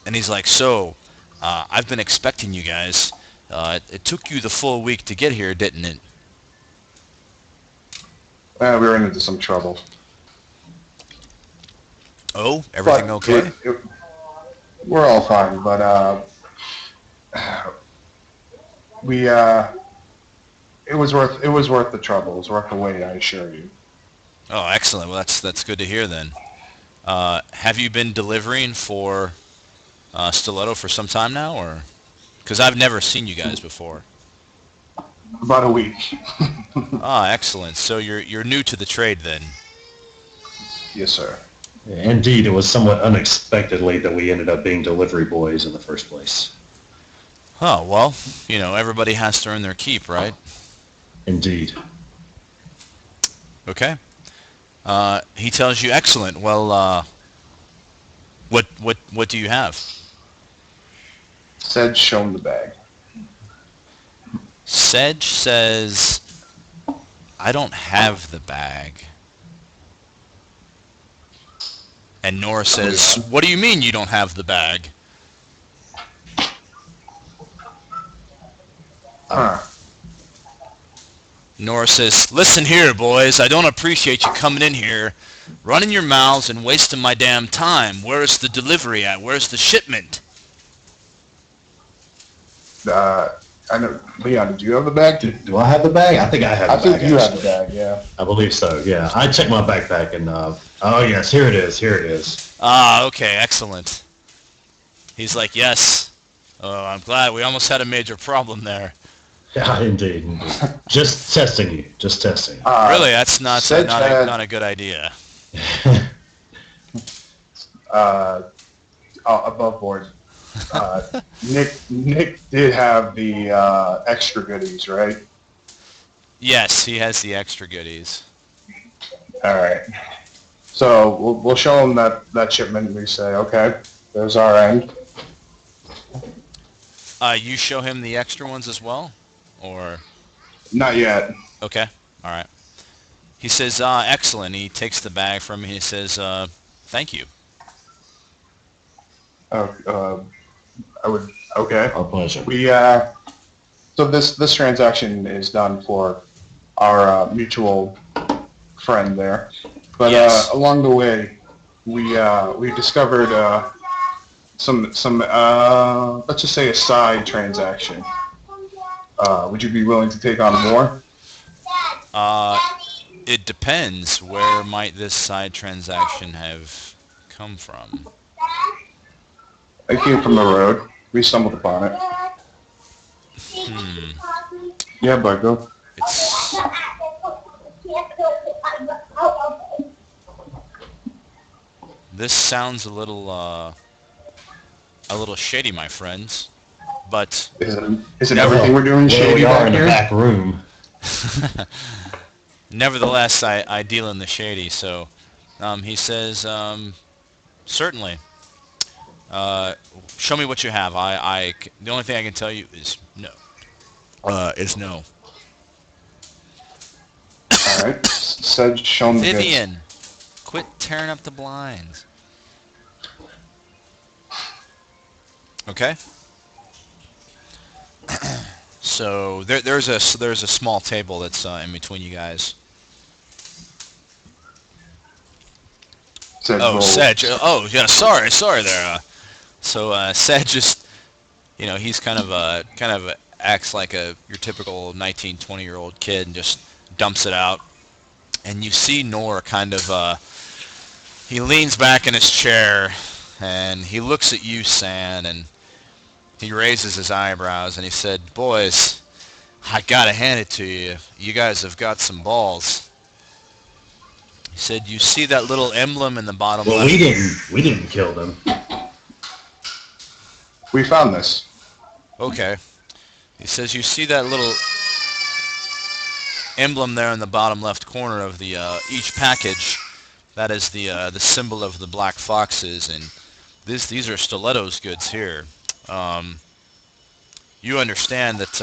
and he's like, "So, I've been expecting you guys. It took you the full week to get here, didn't it?" We ran into some trouble. "Oh, everything But okay?" we're all fine. But we it was worth the trouble. It was worth the wait. I assure you. "Oh, excellent. Well, that's good to hear then. Have you been delivering for Stiletto for some time now, or because I've never seen you guys before?" About a week. Ah, excellent. So you're new to the trade then. Yes, sir. Indeed, it was somewhat unexpectedly that we ended up being delivery boys in the first place. Oh, well, everybody has to earn their keep, right? Indeed. Okay. He tells you, "Excellent. Well, what do you have?" Said, show him the bag. Sedge says, "I don't have the bag." And Nora says, "What do you mean you don't have the bag?" Huh. Nora says, "Listen here, boys. I don't appreciate you coming in here, running your mouths and wasting my damn time. Where's the delivery at? Where's the shipment?" I know, Leon. Did you have the bag? Do I have the bag? I think I have I the bag. think you have the actually. bag. Yeah. I believe so, yeah. I checked my backpack and, oh yes, here it is, here it is. Ah, okay, excellent. He's like, "Yes. Oh, I'm glad. We almost had a major problem there." Yeah, indeed. Just testing you, just testing. Really, that's not Sedge had, not a good idea. above board. Nick did have the extra goodies, right? Yes, he has the extra goodies. All right. So we'll show him that shipment. And we say, okay, there's our end. You show him the extra ones as well, or Not yet. okay, all right. He says, excellent. He takes the bag from me. He says, thank you. I would. Okay. Our pleasure. We so this transaction is done for our mutual friend there, but Yes. along the way, we discovered some let's just say a side transaction. Would you be willing to take on more? Uh, it depends. Where might this side transaction have come from? It came from the road. We stumbled upon it. Hmm. Yeah, bud, go. It's this sounds a little shady, my friends. But Is it never, everything we're doing Well, shady we are back in the here? back room. nevertheless, I deal in the shady. So, he says, certainly. Uh, show me what you have. The only thing I can tell you is no. Is no. All right. Said, show 'em the goods. Vivian, quit tearing up the blinds. Okay. So there's a small table that's in between you guys. Said, Oh, roll. Sedge. Oh, yeah. Sorry there. Sedge just, he's kind of acts like your typical 19, 20-year-old kid and just dumps it out. And you see Nor kind of, he leans back in his chair and he looks at you, San, and he raises his eyebrows and he said, "Boys, I gotta hand it to you. You guys have got some balls." He said, "You see that little emblem in the bottom Well, left?" we didn't kill them. We found this. Okay. He says, "You see that little emblem there in the bottom left corner of the each package? That is the symbol of the Black Foxes, and these are Stiletto's goods here. Um, you understand that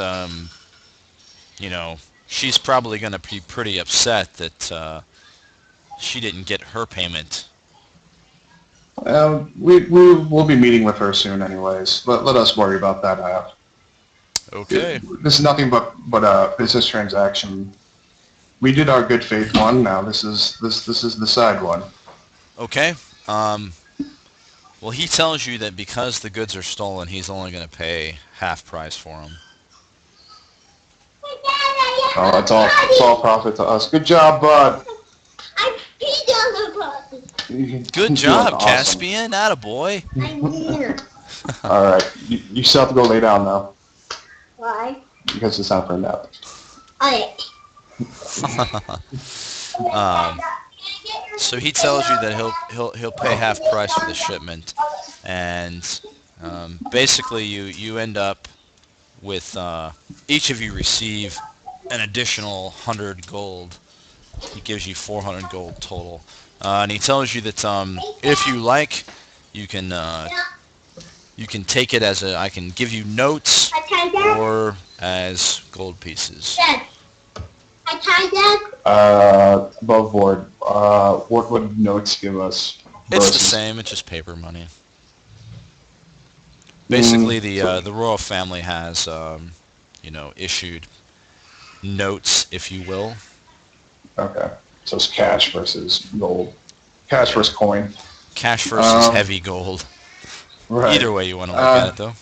she's probably going to be pretty upset that she didn't get her payment." We will be meeting with her soon, anyways. Let us worry about that. Okay. This is nothing but a business transaction. We did our good faith one. Now this is the side one. Okay. Well, he tells you that because the goods are stolen, he's only going to pay half price for them. Oh, it's all profit to us. Good job, bud. I peed on the bus. Good Doing job, awesome. Caspian. Attaboy. I mean, All right, you still have to go lay down now why? because it's time for a nap. I. um, so he tells you that he'll pay half price for the shipment, and basically you end up with each of you receive an additional 100 gold. He gives you 400 gold total, and he tells you that if you like, you can take it as I can give you notes I tied that. or as gold pieces. Dad. I tied that. Above board. What would notes give us? It's the versus- same. It's just paper money. Basically, the royal family has issued notes, if you will. Okay, so it's cash versus gold. Cash versus coin. Cash versus heavy gold. Right. Either way you want to look at it, though.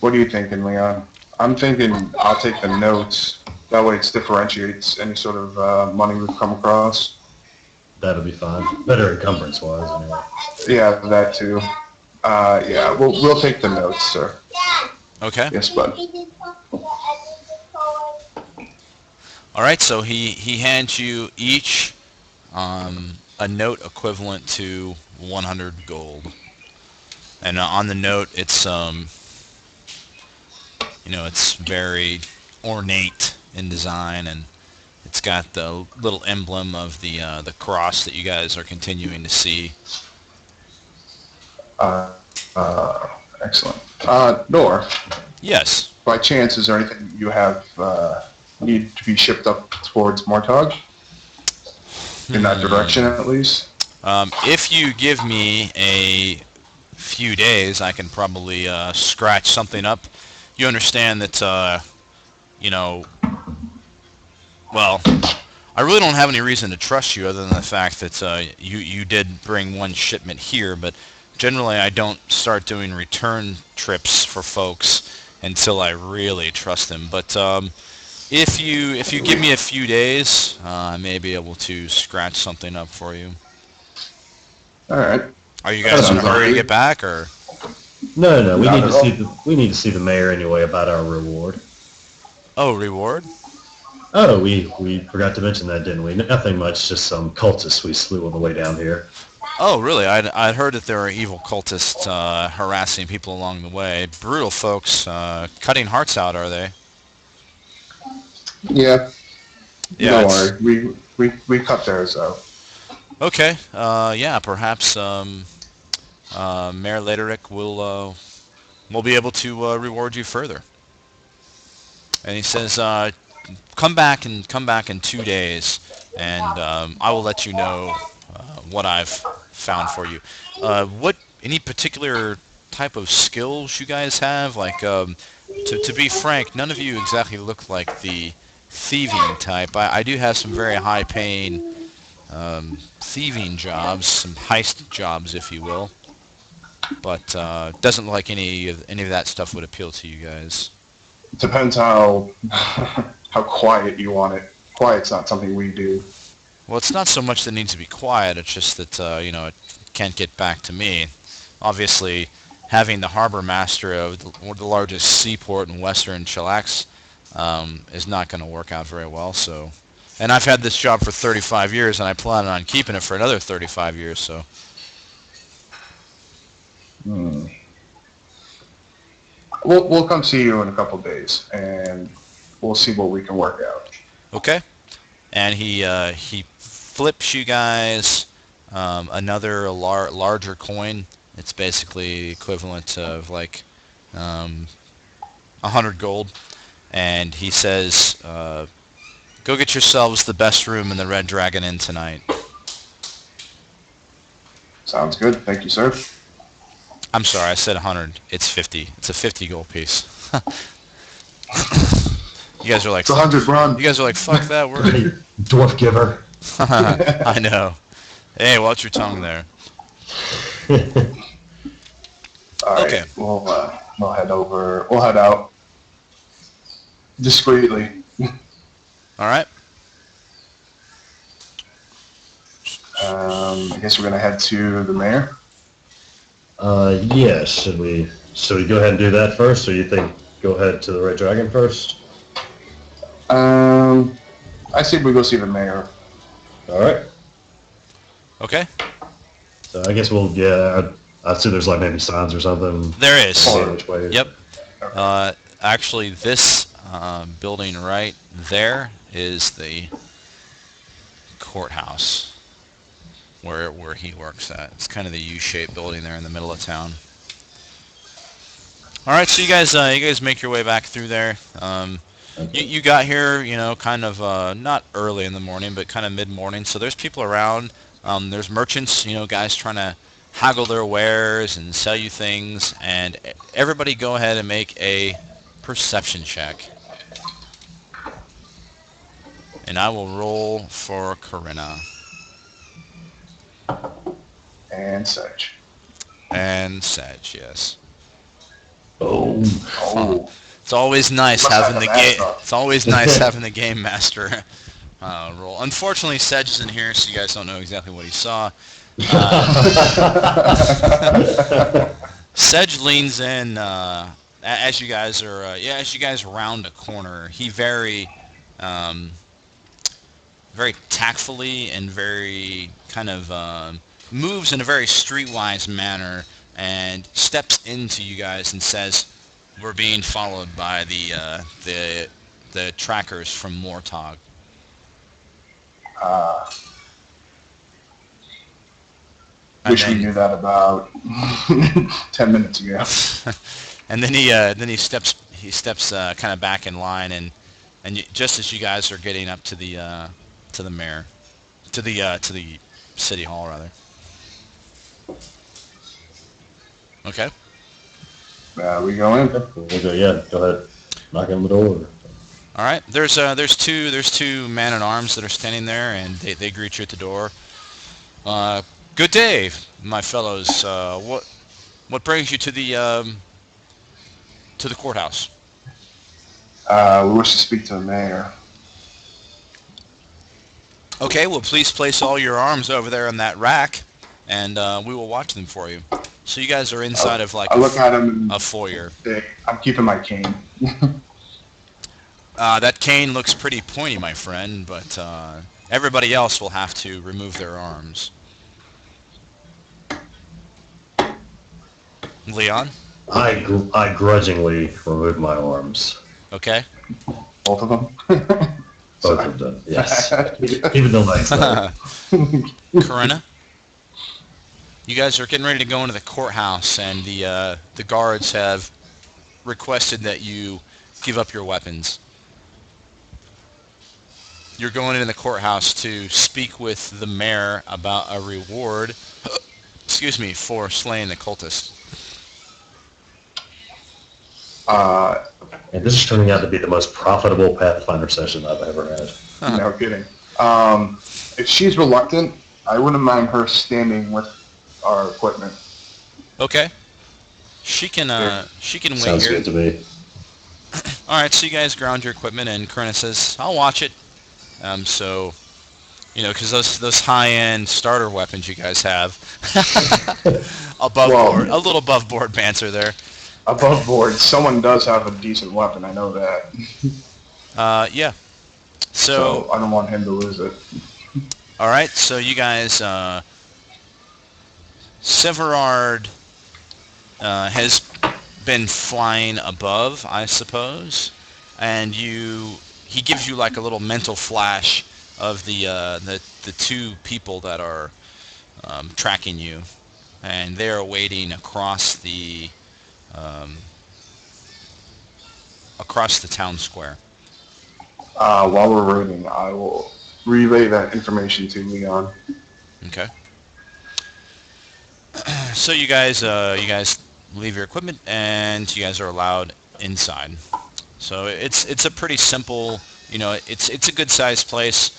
What are you thinking, Leon? I'm thinking I'll take the notes. That way it differentiates any sort of money we've come across. That'll be fine. Better encumbrance-wise, anyway. Yeah, that too. Yeah, we'll take the notes, sir. Dad. Okay. Yes, bud. All right. So he hands you each a note equivalent to 100 gold, and on the note it's it's very ornate in design, and it's got the little emblem of the cross that you guys are continuing to see. Excellent. Nor, Yes. by chance, is there anything you have need to be shipped up towards Mortog? In that direction, at least? If you give me a few days, I can probably scratch something up. You understand that, you know, well, I really don't have any reason to trust you other than the fact that you did bring one shipment here, but generally I don't start doing return trips for folks until I really trust them. But if you give me a few days, I may be able to scratch something up for you. All right. Are you That guys in a sounds hurry to good. get back, or? No, we Not need to at all. see we need to see the mayor anyway about our reward. Oh, reward? Oh, we forgot to mention that, didn't we? Nothing much, just some cultists we slew on the way down here. Oh, really? I'd heard that there are evil cultists harassing people along the way. Brutal folks, cutting hearts out, are they? Yeah. Yeah, Don't it's... worry. We cut theirs out. Okay, yeah, perhaps Mayor Laterick will be able to reward you further. And he says, come back in 2 days, and I will let you know what I've found for you. What any particular type of skills you guys have? Like, to be frank, none of you exactly look like the thieving type. I do have some very high-paying thieving jobs, some heist jobs, if you will. But doesn't look like any of that stuff would appeal to you guys. Depends how how quiet you want it. Quiet's not something we do. Well, it's not so much that it needs to be quiet. It's just that it can't get back to me. Obviously, having the harbor master of the largest seaport in Western Chillax is not going to work out very well. So, and I've had this job for 35 years, and I plan on keeping it for another 35 years. So, Hmm. We'll come see you in a couple days, and we'll see what we can work out. okay. And he flips you guys another larger coin. It's basically equivalent of like 100 gold. And he says, go get yourselves the best room in the Red Dragon Inn tonight. Sounds good. Thank you, sir. I'm sorry, I said 100. It's 50. It's a 50 gold piece. You guys are like, It's 100, Ron. you guys are like, fuck that. We're Dwarf giver. I know. Hey, watch your tongue there. All right. Okay. We'll head over. We'll head out discreetly. All right. I guess we're gonna head to the mayor. Yes. Should we go ahead and do that first, or you think go ahead to the Red Dragon first? I say we go see the mayor. All right. Okay. So I guess we'll I see there's like maybe signs or something. There is. See which way. Yep. Actually, this building right there is the courthouse where he works at. It's kind of the U-shaped building there in the middle of town. All right, so you guys make your way back through there. You got here, kind of not early in the morning, but kind of mid-morning. So there's people around. There's merchants, guys trying to haggle their wares and sell you things. And everybody go ahead and make a perception check. And I will roll for Corinna. And such. And Sedge, yes. Oh. Oh. It's always nice Must having have the a mask game. on. It's always nice having the game master roll. Unfortunately, Sedge isn't here, so you guys don't know exactly what he saw. Sedge leans in as you guys are as you guys round a corner. He very tactfully and very kind of moves in a very streetwise manner and steps into you guys and says, "We're being followed by the trackers from Mortog." And Wish we then- knew that about 10 minutes ago. And then he he steps kind of back in line, and just as you guys are getting up to the mayor, to the city hall rather. Okay. We go in. We'll go, yeah, go ahead. Knock on the door. All right. There's two man-at-arms that are standing there, and they greet you at the door. Good day, my fellows. What brings you to the courthouse? We wish to speak to the mayor. Okay. Well, please place all your arms over there on that rack, and we will watch them for you. So you guys are inside of like I look at him and a foyer. say, I'm keeping my cane. That cane looks pretty pointy, my friend, but everybody else will have to remove their arms. Leon? I grudgingly remove my arms. Okay. Both of them. Both of them, yes. Even though that's Corinna? You guys are getting ready to go into the courthouse, and the guards have requested that you give up your weapons. You're going into the courthouse to speak with the mayor about a reward, for slaying the cultist. And this is turning out to be the most profitable Pathfinder session I've ever had. No kidding. If she's reluctant, I wouldn't mind her standing with our equipment. Okay. She can wait Sounds here. good to me. All right, so you guys ground your equipment, and Corinna says, "I'll watch it." So, because those high-end starter weapons you guys have, board, a little above board banter there. Above board, someone does have a decent weapon. I know that. Yeah. So I don't want him to lose it. All right, so you guys, Severard has been flying above, I suppose, and he gives you like a little mental flash of the two people that are tracking you, and they are waiting across the town square. While we're raiding, I will relay that information to Leon. Okay. So you guys leave your equipment, and you guys are allowed inside. So it's a pretty simple, it's a good sized place.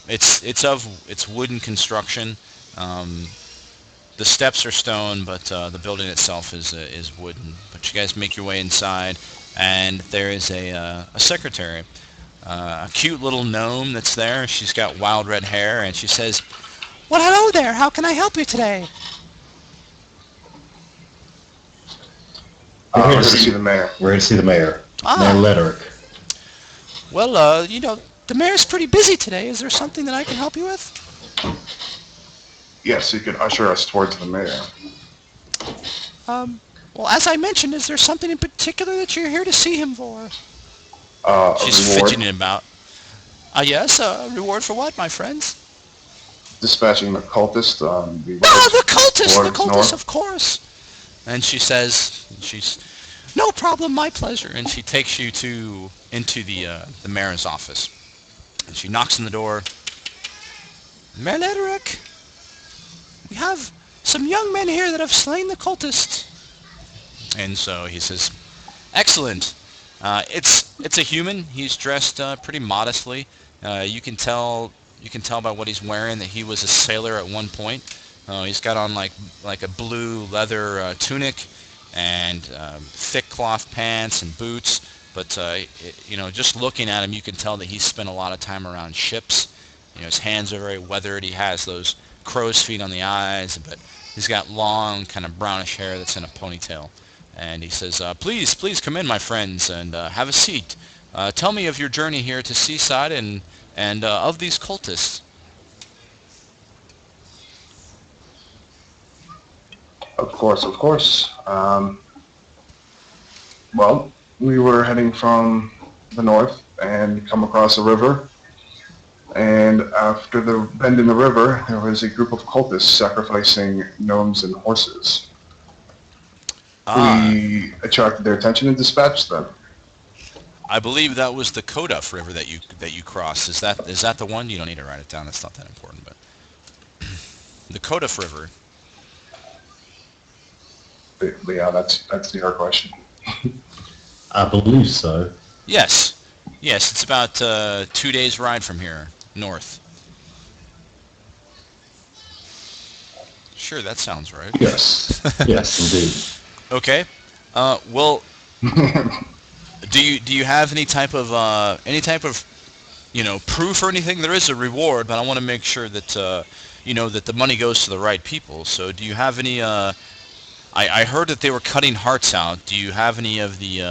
It's wooden construction. The steps are stone, but the building itself is wooden. But you guys make your way inside, and there is a secretary, a cute little gnome that's there. She's got wild red hair, and she says, "Well, hello there. How can I help you today?" We're here to see the mayor. We're here to see the mayor. Mayor Lederick. Well, the mayor's pretty busy today. Is there something that I can help you with? Yes, you could usher us towards the mayor. Well, as I mentioned, is there something in particular that you're here to see him for? She's fidgeting about. Yes, reward for what, my friends? Dispatching the cultist. The cultist, of course. And she says, "No problem, my pleasure." And she takes you into the mayor's office. And she knocks on the door. "Mayor Lederick, we have some young men here that have slain the cultist." And so he says, "Excellent. It's a human. He's dressed pretty modestly. You can tell by what he's wearing that he was a sailor at one point. He's got on like a blue leather tunic and thick cloth pants and boots. But just looking at him, you can tell that he's spent a lot of time around ships. His hands are very weathered. He has those crow's feet on the eyes, but he's got long, kind of brownish hair that's in a ponytail." And he says, please come in, my friends, and have a seat. Tell me of your journey here to Seaside and of these cultists." Of course. Well, we were heading from the north and come across a river. And after the bend in the river, there was a group of cultists sacrificing gnomes and horses. Ah, We attracted their attention and dispatched them. I believe that was the Koduf River that you crossed. Is that the one? You don't need to write it down. It's not that important, but the Koduf River. But yeah, that's your question. I believe so. Yes, yes. It's about 2 days ride from here, north. Sure, that sounds right. Yes. Yes, indeed. Okay. Well, do you have any type of proof or anything? There is a reward, but I want to make sure that that the money goes to the right people. So, do you have any? I heard that they were cutting hearts out. Do you have any of the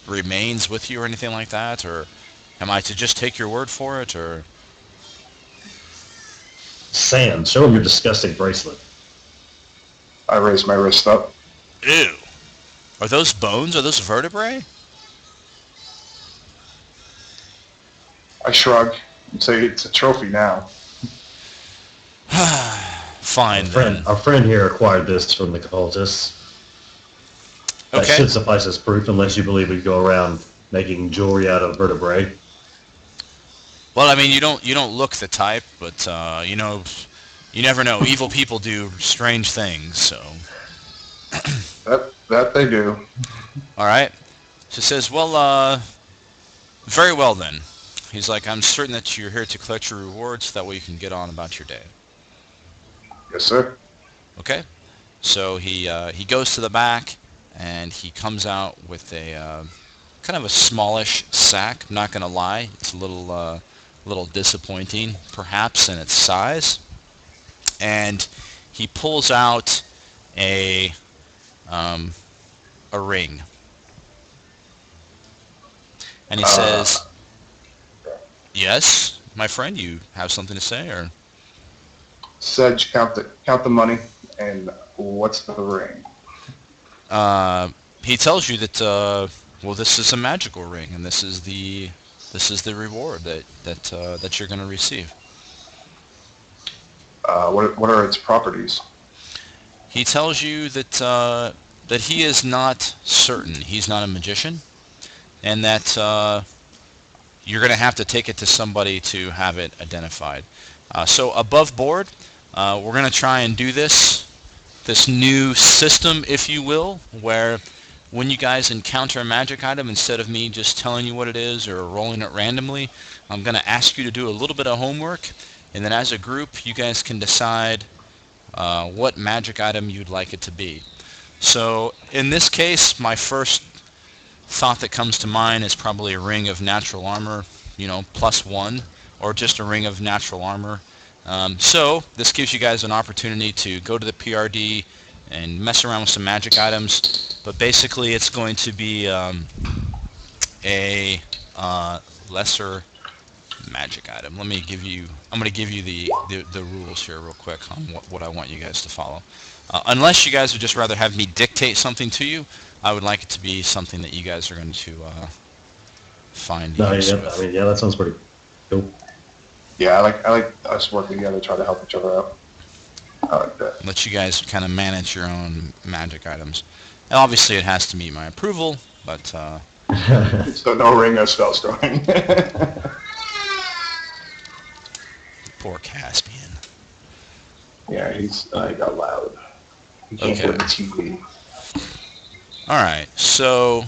remains with you or anything like that, or am I to just take your word for it, or? Sam, show him your disgusting bracelet. I raised my wrist up. Ew. Are those bones? Are those vertebrae? I shrug and say it's a trophy now. Fine then. Our friend here acquired this from the cultists. That Okay. should suffice as proof, unless you believe we go around making jewelry out of vertebrae. Well, I mean, you don't look the type, but you never know. Evil people do strange things. So, That they do. all right. She says, "Well, very well then." He's like, "I'm certain that you're here to collect your rewards. That way you can get on about your day." Yes, sir. Okay. So he goes to the back and he comes out with a kind of a smallish sack. I'm not gonna lie, it's a little disappointing, perhaps in its size. And he pulls out a ring, and he says, "Yes, my friend, you have something to say, or?" Sedge, count the money, and what's the ring? He tells you that this is a magical ring, and this is the reward that you're going to receive. What are its properties? He tells you that he is not certain. He's not a magician, and that you're going to have to take it to somebody to have it identified. So above board, we're going to try and do this new system, if you will, where when you guys encounter a magic item, instead of me just telling you what it is or rolling it randomly, I'm going to ask you to do a little bit of homework, and then as a group, you guys can decide what magic item you'd like it to be. So in this case, my first thought that comes to mind is probably a ring of natural armor, +1, or just a ring of natural armor. So this gives you guys an opportunity to go to the PRD and mess around with some magic items, but basically it's going to be a lesser magic item. I'm going to give you the rules here real quick on what I want you guys to follow. Unless you guys would just rather have me dictate something to you, I would like it to be something that you guys are going to find use with. Yeah, that sounds pretty cool. Yeah, I like us working together, try to help each other out. I like that. Let you guys kind of manage your own magic items. And obviously, it has to meet my approval, but So no ring of spell storing. poor Caspian. Yeah, he got loud. He can't Okay. get the TV. All right, so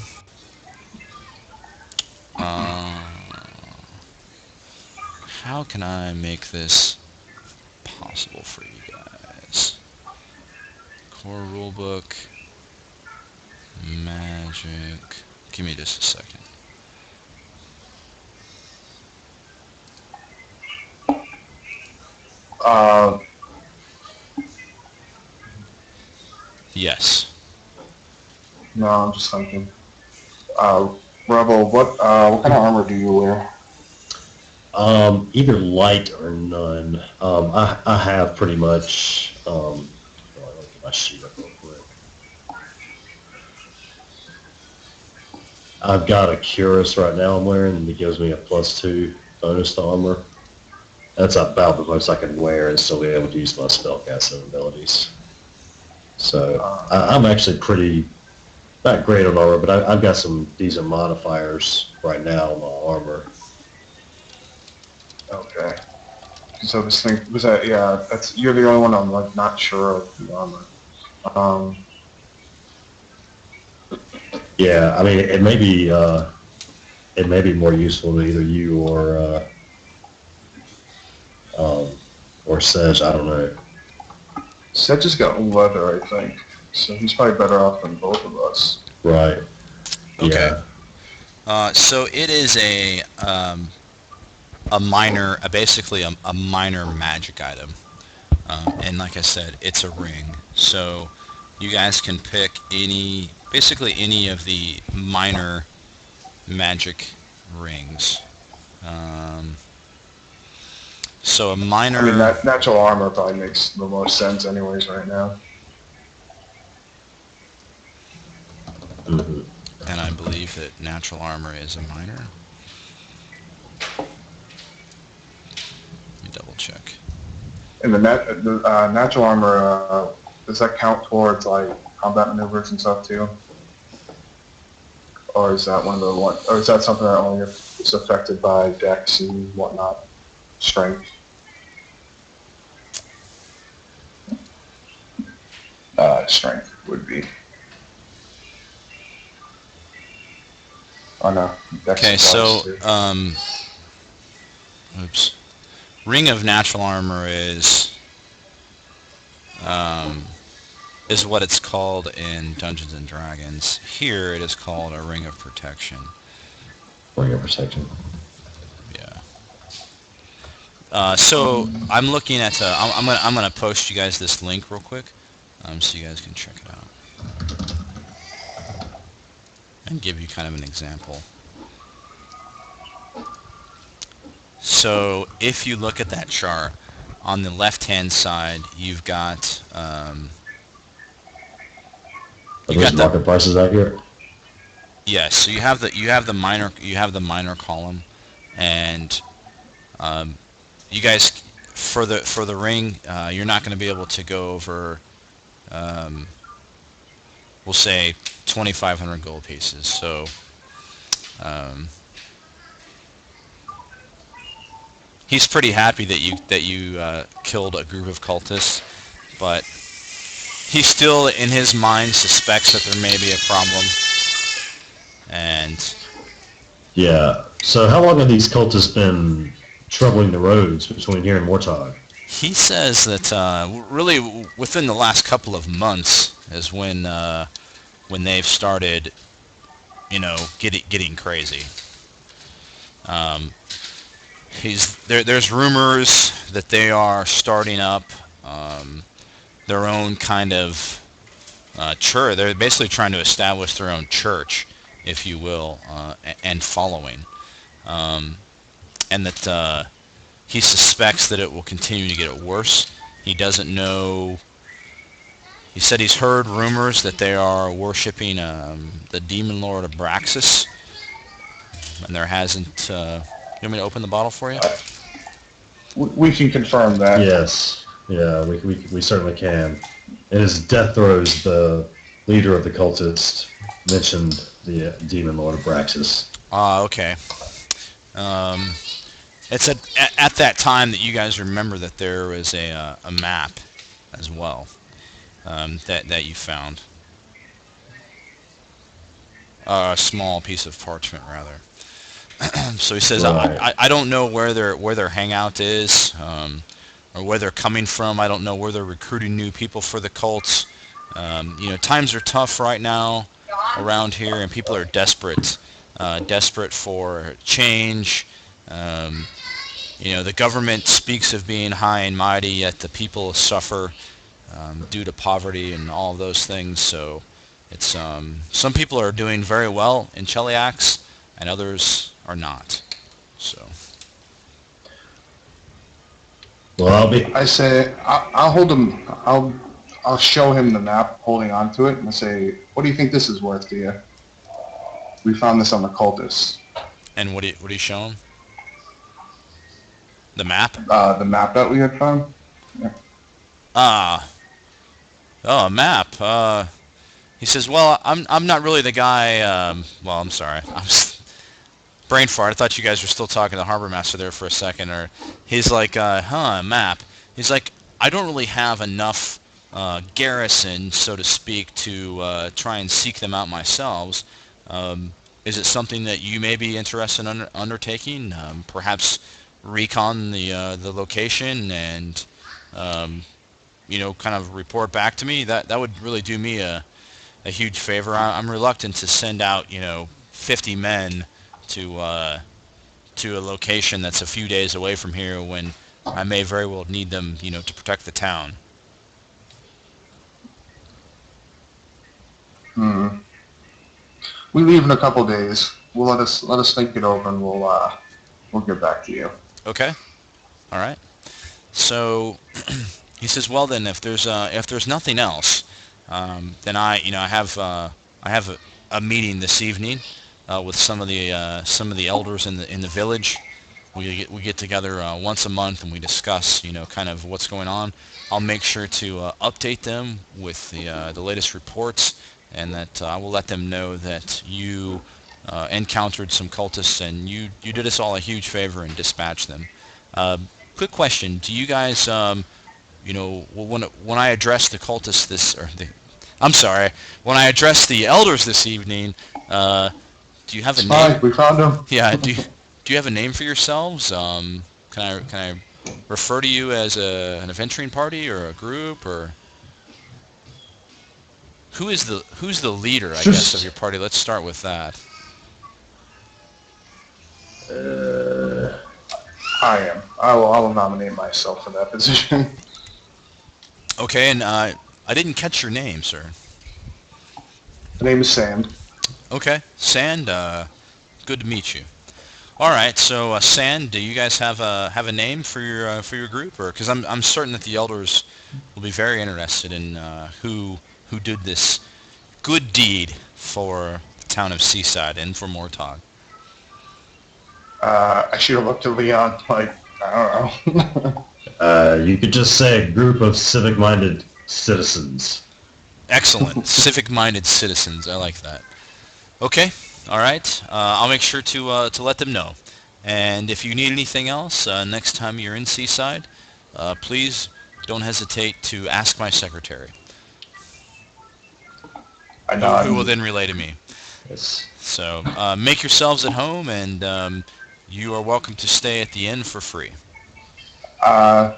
how can I make this possible for you guys? Core rulebook, magic. Give me just a second. Yes. No, I'm just thinking. Rebel, what kind of armor do you wear? Either light or none. I have pretty much. Let me get my sheet up real quick. I've got a Curus right now I'm wearing, and it gives me a +2 bonus to armor. That's about the most I can wear and still be able to use my spellcasting abilities. So I'm actually pretty, not great on armor, but I've got some decent modifiers right now on my armor. Okay. So this thing was that. Yeah, that's you're the only one I'm like not sure of the armor. Um, Yeah, I mean, it may be more useful to either you or Sedge. I don't know. Seth just got leather, I think, so he's probably better off than both of us. Right. Okay. Yeah. So it is a minor, basically a minor magic item, and like I said, it's a ring. So you guys can pick basically any of the minor magic rings. Um, so a I mean, minor, that natural armor probably makes the most sense, anyways, right now. Hmm. and I believe that natural armor is a minor. Let me double check. And the natural armor, does that count towards like combat maneuvers and stuff too? Or is that or is that something that only is affected by dex and whatnot, strength? Strength would be. Oh no, dex Okay, applies so too. oops. Ring of natural armor um, is what it's called in Dungeons and Dragons. Here it is called a ring of protection. Ring of protection. Yeah. So I'm looking at. I'm gonna post you guys this link real quick, so you guys can check it out and give you kind of an example. So if you look at that chart, on the left-hand side, you've got Are those the market prices accurate? yes. So you have the minor column, and you guys for the ring, you're not going to be able to go over. Um, we'll say 2,500 gold pieces. So um, he's pretty happy that you killed a group of cultists, but he still, in his mind, suspects that there may be a problem. And Yeah. So how long have these cultists been troubling the roads between here and Mortog? he says that really within the last couple of months is when they've started, getting crazy. Um, there's rumors that they are starting up um, their own kind of church. They're basically trying to establish their own church, if you will, and following. Um, and that he suspects that it will continue to get worse. He doesn't know. He said he's heard rumors that they are worshiping the demon lord Abraxas, and there hasn't. You want me to open the bottle for you? We can confirm that. Yes. Yeah, we certainly can. And as Death Throes, the leader of the cultists, mentioned the demon lord Abraxas. Ah, okay. It's at that time that you guys remember that there was a map as well that you found. A small piece of parchment, rather. So he says, Right. I don't know where their hangout is, or where they're coming from. I don't know where they're recruiting new people for the cults. Times are tough right now around here, and people are desperate for change. The government speaks of being high and mighty, yet the people suffer due to poverty and all of those things. So it's some people are doing very well in Cheliax, and others are not. So Well, I say I'll hold him. I'll show him the map, holding on to it, and say, "What do you think this is worth to you? We found this on the cultists. and what do you show them? The map? The map that we had found. Yeah. Ah, Oh, a map. He says, well, I'm not really the guy. Well, I'm sorry. Brain fart. I thought you guys were still talking to the harbor master there for a second. Or he's like, map. He's like, I don't really have enough garrison, so to speak, to try and seek them out myself. Is it something that you may be interested in undertaking? Perhaps recon the location and kind of report back to me. That would really do me a huge favor. I'm reluctant to send out 50 men to a location that's a few days away from here when I may very well need them to protect the town. Hmm. We leave in a couple days. We'll let us think it over, and we'll get back to you. Okay. All right. So he says, well then, if there's nothing else, then I have a meeting this evening with some of the elders in the village. We get together once a month and we discuss kind of what's going on. I'll make sure to update them with the latest reports, and that I will let them know that you encountered some cultists and you did us all a huge favor and dispatched them. Quick question: do you guys when I address the cultists when I address the elders this evening, do you have a name? Fine, we found him. Yeah. Do you have a name for yourselves? Can I refer to you as an adventuring party or a group, or who's the leader, I guess, of your party? Let's start with that. I am. I will nominate myself for that position. Okay, and I didn't catch your name, sir. The name is Sand. Okay, Sand. Good to meet you. All right, so Sand, do you guys have a name for your group, or because I'm certain that the elders will be very interested in who did this good deed for the town of Seaside and for Mortog. I should have looked at Leon like, I don't know. You could just say group of civic-minded citizens. Excellent, civic-minded citizens. I like that. Okay, all right. I'll make sure to let them know. And if you need anything else next time you're in Seaside, please don't hesitate to ask my secretary, I know. who will then relay to me. Yes. So make yourselves at home, and you are welcome to stay at the inn for free. I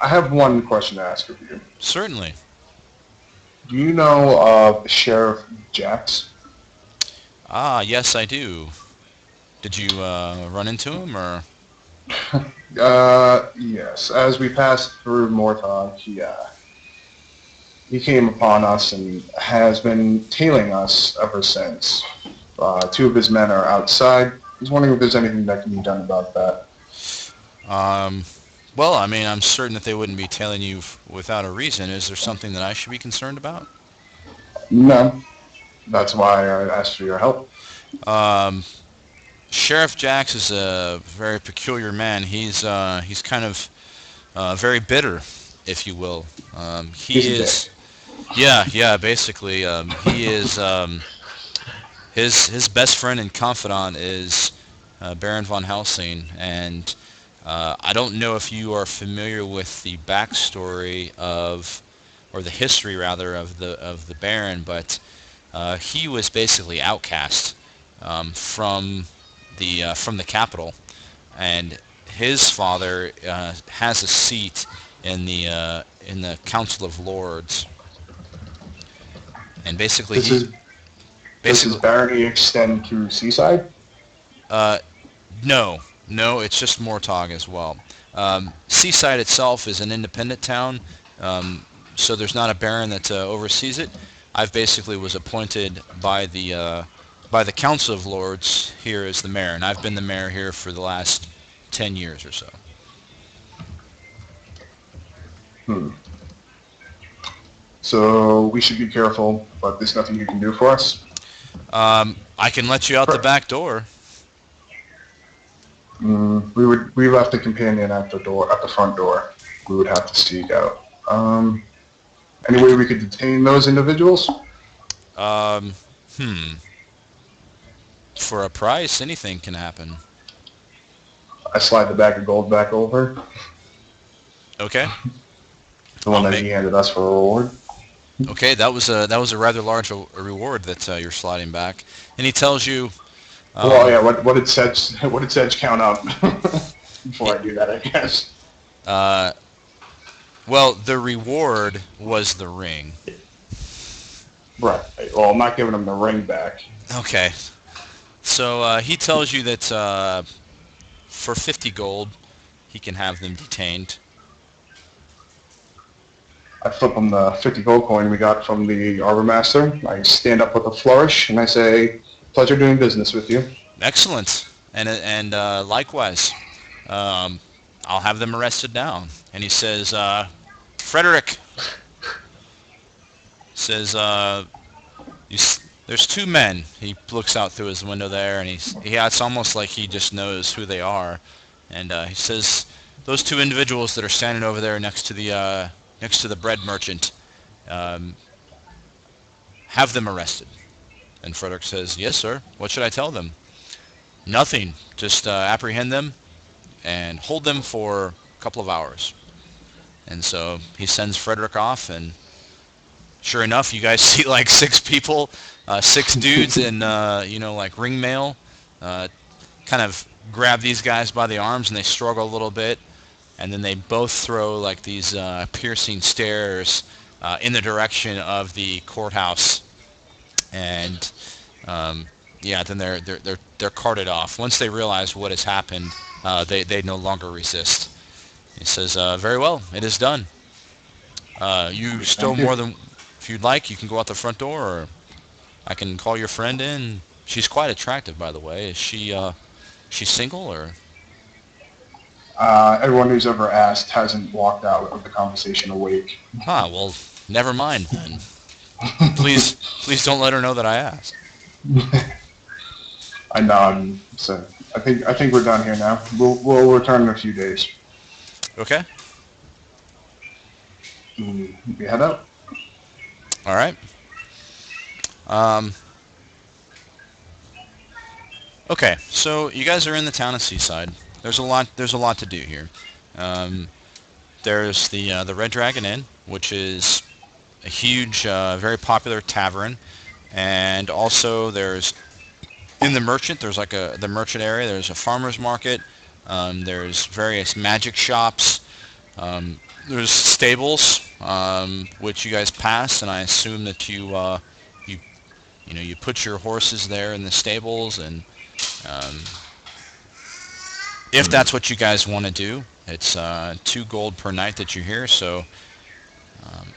have one question to ask of you. Certainly. Do you know Sheriff Jax? Ah, yes, I do. Did you run into him, or? Yes. As we passed through Mortog, he came upon us and has been tailing us ever since. Two of his men are outside. I was wondering if there's anything that can be done about that. Well, I mean, I'm certain that they wouldn't be tailing you without a reason. Is there something that I should be concerned about? No. That's why I asked for your help. Sheriff Jax is a very peculiar man. He's kind of very bitter, if you will. He's a dick. Yeah, basically, he is. His best friend and confidant is Baron von Helsing, and I don't know if you are familiar with the backstory or the history rather, of the Baron, but he was basically outcast from the capital, and his father has a seat in the Council of Lords, and basically Does his barony extend to Seaside? No, it's just Mortog as well. Seaside itself is an independent town, so there's not a baron that oversees it. I've basically was appointed by the Council of Lords here as the mayor, and I've been the mayor here for the last 10 years or so. So we should be careful, but there's nothing you can do for us? I can let you out the back door. We left a companion at the front door. We would have to seek out. Any way we could detain those individuals? Um, For a price, anything can happen. I slide the bag of gold back over, Okay. the one I'll that make. he handed us for a reward. Okay, that was a rather large reward that you're sliding back, and he tells you. Well, yeah. Um, What did Sedge count out before I do that? I guess. uh, well, the reward was the ring. Right. Well, I'm not giving him the ring back. Okay. So he tells you that for 50 gold, he can have them detained. I flip him the 50 gold coin we got from the Arbor Master. I stand up with a flourish and I say, "Pleasure doing business with you." Excellent. And likewise, um, I'll have them arrested now. And he says, Frederick says, there's two men. He looks out through his window there, and it's almost like he just knows who they are. And he says, those two individuals that are standing over there next to the bread merchant, um, have them arrested. And Frederick says, yes, sir. What should I tell them? Nothing. Just apprehend them and hold them for a couple of hours. And so he sends Frederick off, and sure enough, you guys see like six people, six dudes in like ring mail, kind of grab these guys by the arms, and they struggle a little bit, and then they both throw like these piercing stares in the direction of the courthouse, and then they're carted off. Once they realize what has happened, they no longer resist. He says, "Very well, it is done. You still Thank you. more than if you'd like. You can go out the front door, or I can call your friend in. She's quite attractive, by the way. Is she's single or?" Everyone who's ever asked hasn't walked out of the conversation awake. Well, never mind then. Please don't let her know that I asked. I nod. So I think we're done here now. We'll return in a few days. Okay. We head out. All right. Okay. So you guys are in the town of Seaside. There's a lot. There's a lot to do here. Um, there's the Red Dragon Inn, which is a huge, very popular tavern, and also there's in the merchant. There's like the merchant area. There's a farmer's market. There's various magic shops. There's stables, which you guys pass, and I assume that you put your horses there in the stables, and um, if that's what you guys want to do, it's 2 gold per night that you're here. So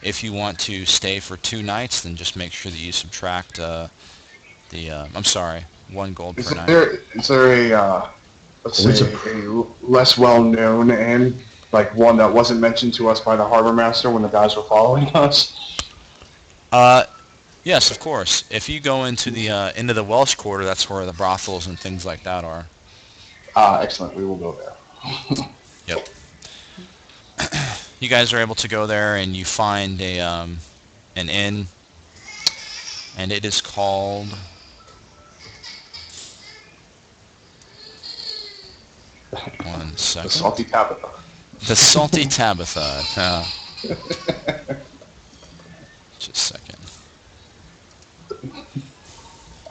if you want to stay for 2 nights, then just make sure that you subtract I'm sorry, 1 gold per night. Is there a let's say a less well-known inn, like one that wasn't mentioned to us by the harbor master when the guys were following us? Yes, of course. If you go into the Welsh Quarter, that's where the brothels and things like that are. Excellent. We will go there. Yep. You guys are able to go there, and you find an inn, and it is called. One second. The Salty Tabitha. The Salty Tabitha. Just a second.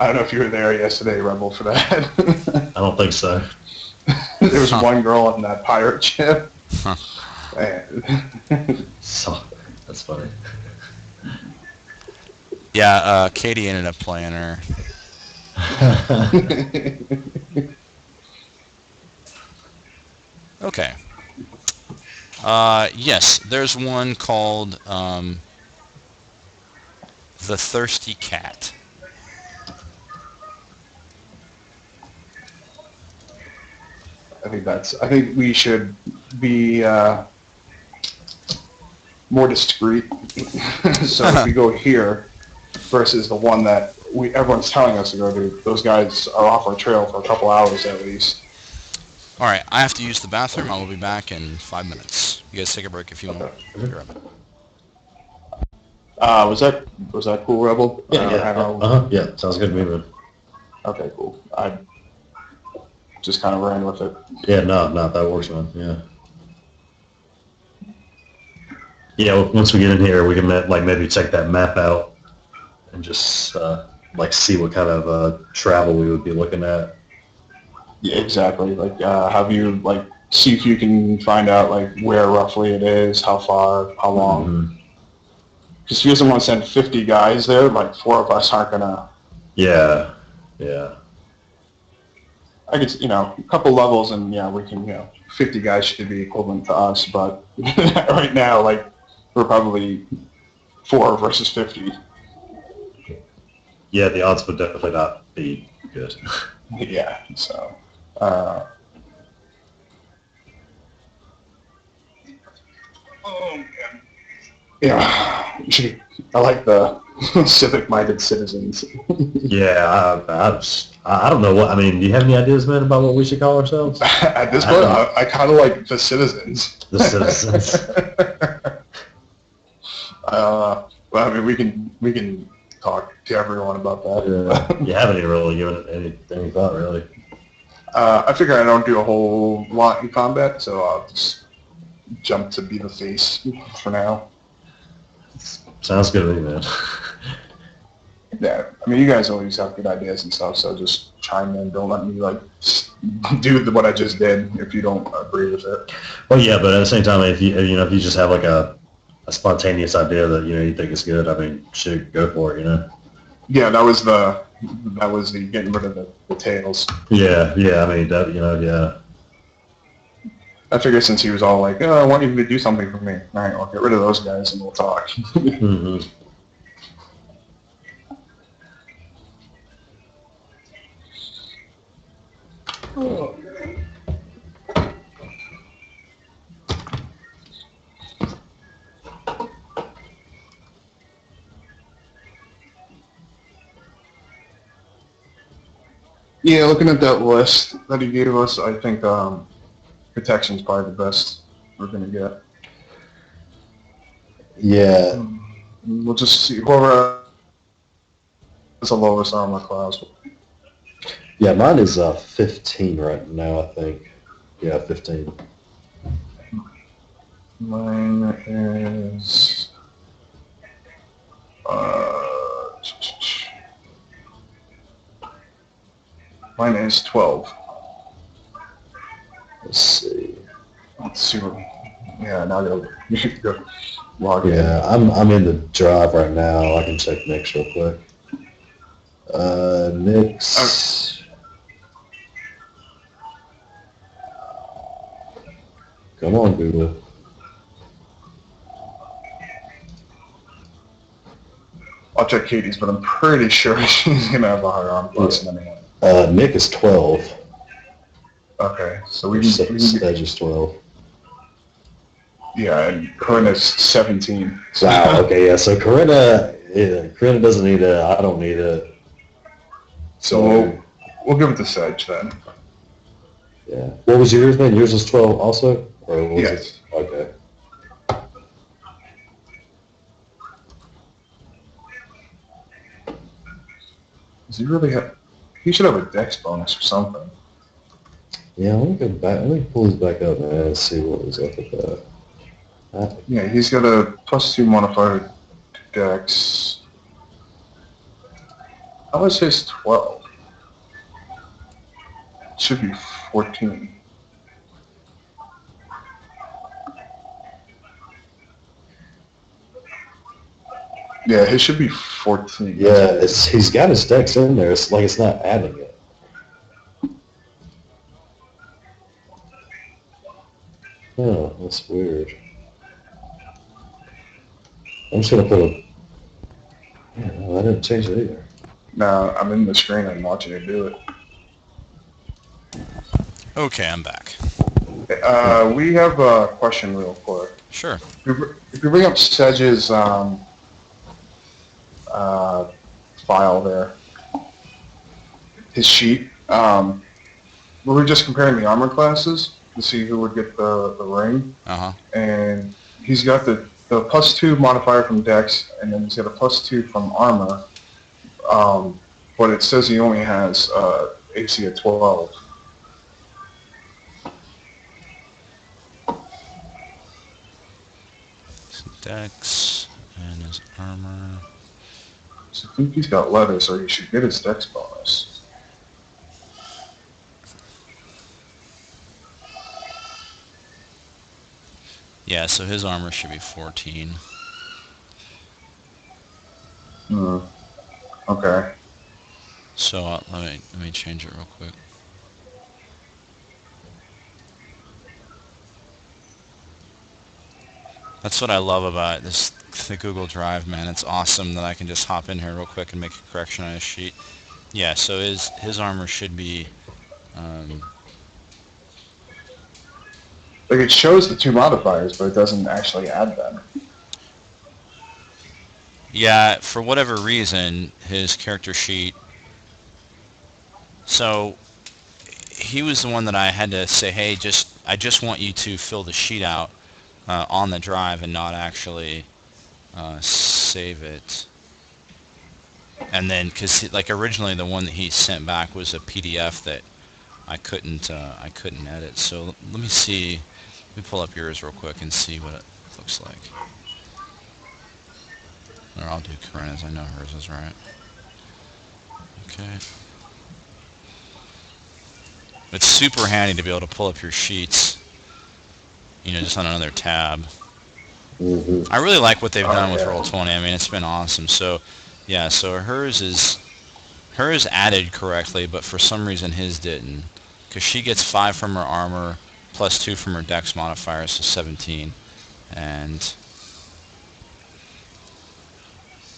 I don't know if you were there yesterday, Rebel, for that. I don't think so. There was one girl on that pirate ship. Huh. And So that's funny. Yeah, Katie ended up playing her. Okay. Yes, there's one called The Thirsty Cat. I think we should be more discreet. So if we go here versus the one that everyone's telling us to go to, those guys are off our trail for a couple hours at least. All right, I have to use the bathroom. I will be back in 5 minutes. You guys take a break if you want. Okay. Be right back. Was that cool, Rebel? Yeah, yeah. How- Yeah, sounds good to me, man. Okay, cool. I just kind of ran with it. Yeah, no, that works, man. Yeah. Yeah, once we get in here, we can like maybe check that map out and just like see what kind of travel we would be looking at. Yeah, exactly. Like, have you like see if you can find out like where roughly it is, how far, how long. Mhm. Because if you doesn't want to send 50 guys there, like 4 of us aren't gonna. Yeah. I could, a couple levels, and yeah, we can, 50 guys should be equivalent to us. But right now, like, we're probably 4 versus 50. Yeah, the odds would definitely not be good. Yeah. So. Oh man. Yeah. I like the civic-minded citizens. Yeah, I don't know what, I mean, do you have any ideas, man, about what we should call ourselves? At this point, I kind of like the citizens. The citizens. Well, I mean, we can talk to everyone about that. Yeah. You haven't even really given it any thought, really. I figure I don't do a whole lot in combat, so I'll just jump to be the face for now. Sounds good to me, man. Yeah, I mean, you guys always have good ideas and stuff, so just chime in. Don't let me like do what I just did if you don't agree with it. Well, yeah, but at the same time, if you just have like a spontaneous idea that you think is good, I mean, should go for it, Yeah, that was the getting rid of the tails. Yeah, I mean, that, yeah. I figure since he was all like, "Oh, I want you to do something for me," all right, I'll get rid of those guys and we'll talk. Mm-hmm. Yeah, looking at that list that he gave us, I think protection's probably the best we're gonna get. Yeah, We'll just see whoever has the lowest armor class. yeah, mine is 15 right now, I think. Yeah, 15. Mine is mine is 12. Let's see. Let's see what. Yeah, now you should go log in. Yeah, I'm in the drive right now. I can check Nick's real quick. Nick's. Come on, Google. I'll check Katie's, but I'm pretty sure she's gonna have a higher armor class than anyone. Nick is 12. Okay, so we can get, Stage is 12. yeah, and Corinna's 17. Wow. Okay. Yeah. So Corinna doesn't need it. I don't need it. So we'll give it to Sedge then. Yeah. What was yours, man? Yours was 12 also, or was Yes. it? Okay. Does he really have? He should have a dex bonus or something. Yeah. Let me go back. Let me pull this back up, man, and see what was up with that. Yeah, he's got a +2 modifier to dex. How is his 12? It should be 14. Yeah, his should be 14. Yeah. He's got his dex in there. It's like it's not adding it. Oh, that's weird. I'm just gonna put a. Yeah, no, I didn't change it either. No, I'm in the screen and watching you do it. Okay, I'm back. We have a question real quick. Sure. If you bring up Sedge's file there, his sheet, we were just comparing the armor classes to see who would get the ring, Uh-huh. and he's got the the +2 modifier from Dex, and then he's got a +2 from armor. But it says he only has AC of 12. Dex and his armor. So I think he's got leather, so he should get his Dex bonus. Yeah, so his armor should be 14. Okay. So let me change it real quick. That's what I love about the Google Drive, man. It's awesome that I can just hop in here real quick and make a correction on his sheet. Yeah, so his armor should be. Like it shows the 2 modifiers, but it doesn't actually add them. Yeah, for whatever reason, his character sheet. So he was the one that I had to say, hey, I just want you to fill the sheet out on the drive and not actually save it. And then, because like originally the one that he sent back was a PDF that I couldn't edit. So let me see. Let me pull up yours real quick and see what it looks like. Or I'll do Corinna's. I know hers is right. Okay. It's super handy to be able to pull up your sheets, just on another tab. Mm-hmm. I really like what they've done with yeah. Roll20. I mean, it's been awesome. So, yeah, so hers added correctly, but for some reason his didn't. Because she gets 5 from her armor, plus 2 from her dex modifier, so 17. And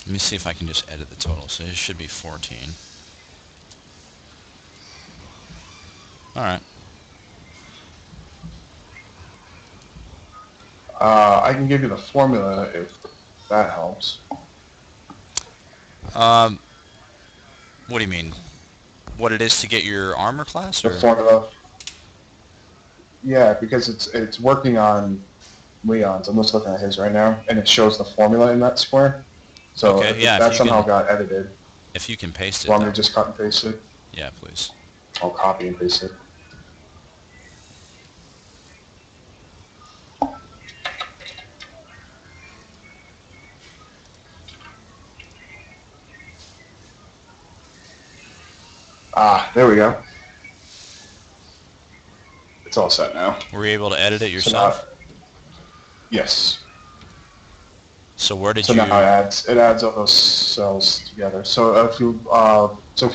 let me see if I can just edit the total. So his should be 14. Alright. I can give you the formula if that helps. What do you mean? What it is to get your armor class? The Or? formula. Yeah, because it's working on Leon's. I'm just looking at his right now, and it shows the formula in that square. So Okay, if yeah, that if you somehow can, got edited, if you can paste it. want me to just cut and paste it? Yeah, please. I'll copy and paste it. There we go. It's all set now. Were you able to edit it So yourself? now, yes. So where did So you? now it adds all those cells together. So if you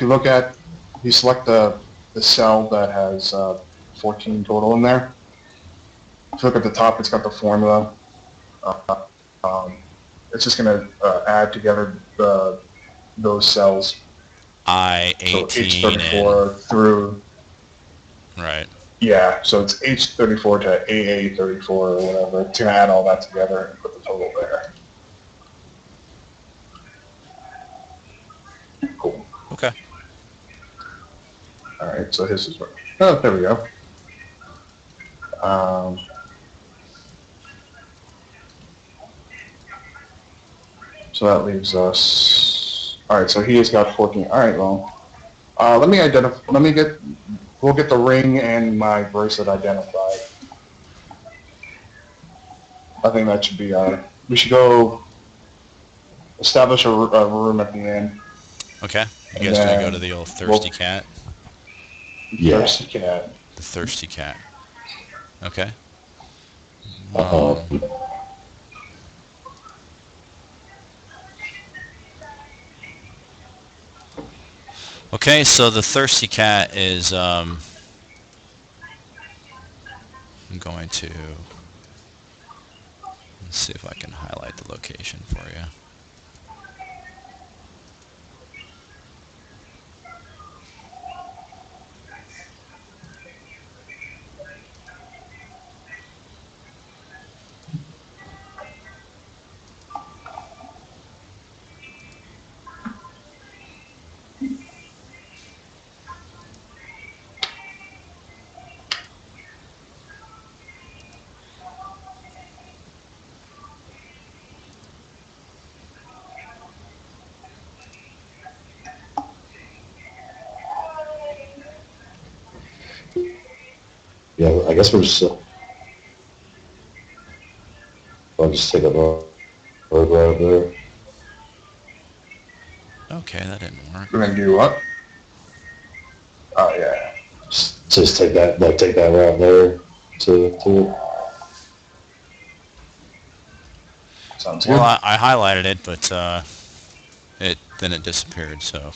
look at, you select the cell that has 14 total in there. If you look at the top, it's got the formula. It's just going to add together those cells. So I-18 H34 through. Right. Yeah, so it's H34 to AA34 or whatever. It's going to add all that together and put the total there. Cool. Okay. All right, so his is working. Oh, there we go. So that leaves us. All right, so he has got 14. All right, well, let me identify. We'll get the ring and my bracelet identified. I think that should be. We should go establish a room at the inn. Okay. You guys gonna go to the old thirsty cat? Yeah. Thirsty cat. The thirsty cat. Okay. Okay, so the thirsty cat is I'm going to let's see if I can highlight the location for you. Yeah, I guess we're just. I'll just take a road right there. Okay, that didn't work. We're gonna do what? Oh yeah. Just take that route there to it. Sounds Well, good. I highlighted it, but it disappeared. So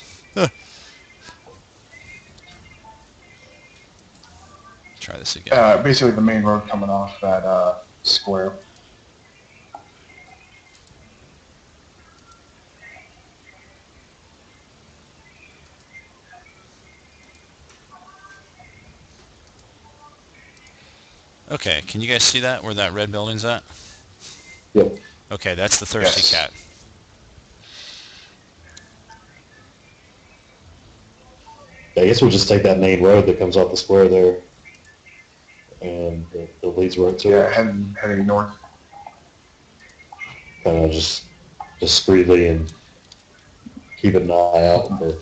try this again. Basically the main road coming off that square. Okay, can you guys see that where that red building's at? Yep. Okay, that's the Thirsty Yes. Cat. I guess we'll just take that main road that comes off the square there, and that leads right to Yeah, it. heading north. Kind of just discreetly and keep an eye out for.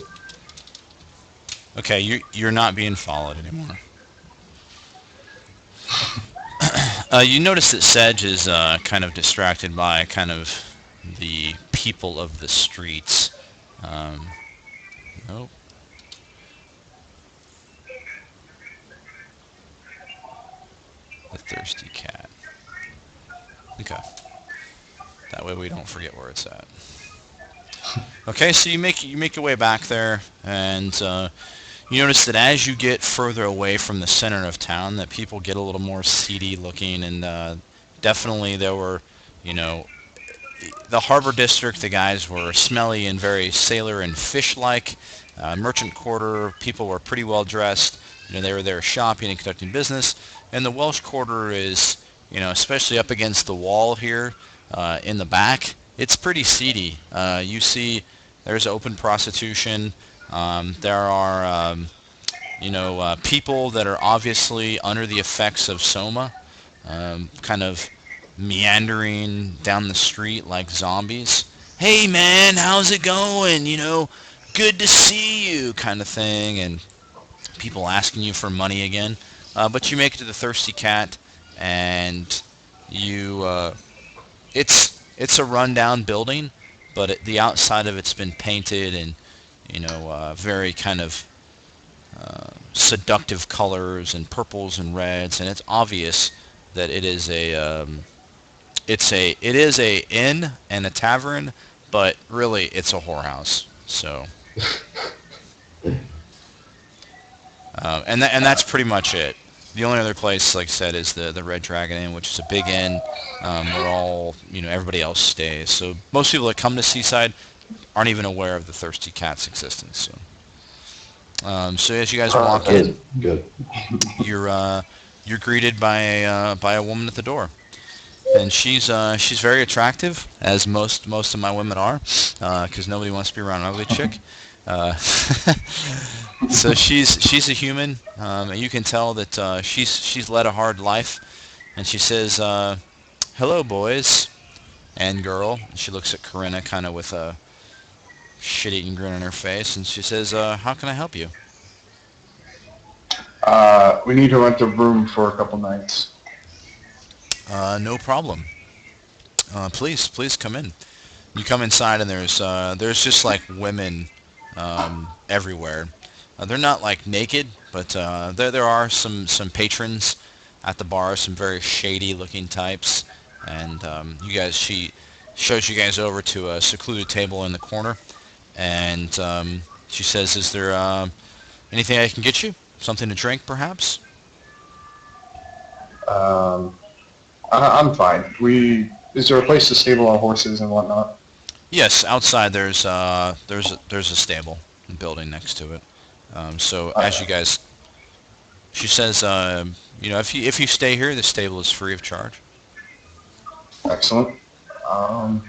Okay, you're not being followed anymore. You notice that Sedge is kind of distracted by kind of the people of the streets. Um, nope. The Thirsty Cat. Okay. That way we don't forget where it's at. Okay, so you make your way back there, and you notice that as you get further away from the center of town, that people get a little more seedy looking, and definitely there were, you know, the harbor district, the guys were smelly and very sailor and fish-like. Merchant quarter, people were pretty well dressed. You know, they were there shopping and conducting business. And the Welsh quarter is, you know, especially up against the wall here in the back, it's pretty seedy. You see there's open prostitution. There are, people that are obviously under the effects of soma, kind of meandering down the street like zombies. Hey man, how's it going? You know, good to see you, kind of thing, and people asking you for money again. But you make it to the Thirsty Cat, and it's a rundown building, but the outside of it's been painted and very kind of seductive colors and purples and reds, and it's obvious that it is a inn and a tavern, but really it's a whorehouse. So, and that's pretty much it. The only other place, like I said, is the Red Dragon Inn, which is a big inn where everybody else stays. So most people that come to Seaside aren't even aware of the Thirsty Cat's existence. So as you guys walk in, Good. you're greeted by a woman at the door. And she's very attractive, as most of my women are, because nobody wants to be around an ugly chick. Uh, so she's a human. You can tell that she's led a hard life, and she says, "Hello, boys and girl." And she looks at Corinna kind of with a shit-eating grin on her face, and she says, "How can I help you?" We need to rent a room for a couple nights. No problem. Please come in. You come inside and there's just like women everywhere. They're not like naked, but there are some patrons at the bar, some very shady looking types, and she shows you guys over to a secluded table in the corner, and she says, "Is there anything I can get you? Something to drink, perhaps?" Um, I'm fine. Is there a place to stable our horses and whatnot? Yes, outside there's a stable building next to it. So as you guys, she says, if you stay here, the stable is free of charge. Excellent. Um,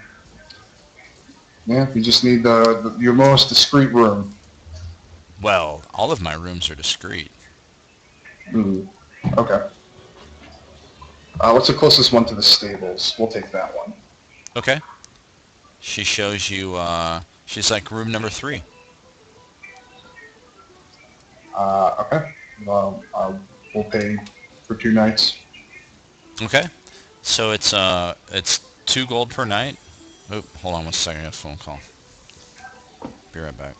yeah, we just need your most discreet room. Well, all of my rooms are discreet. Mm, okay. What's the closest one to the stables? We'll take that one. Okay. She shows you. She's like room number 3. Okay. Well, we'll pay for 2 nights. Okay. So it's 2 gold per night. Oh, hold on one second. I got a phone call. Be right back.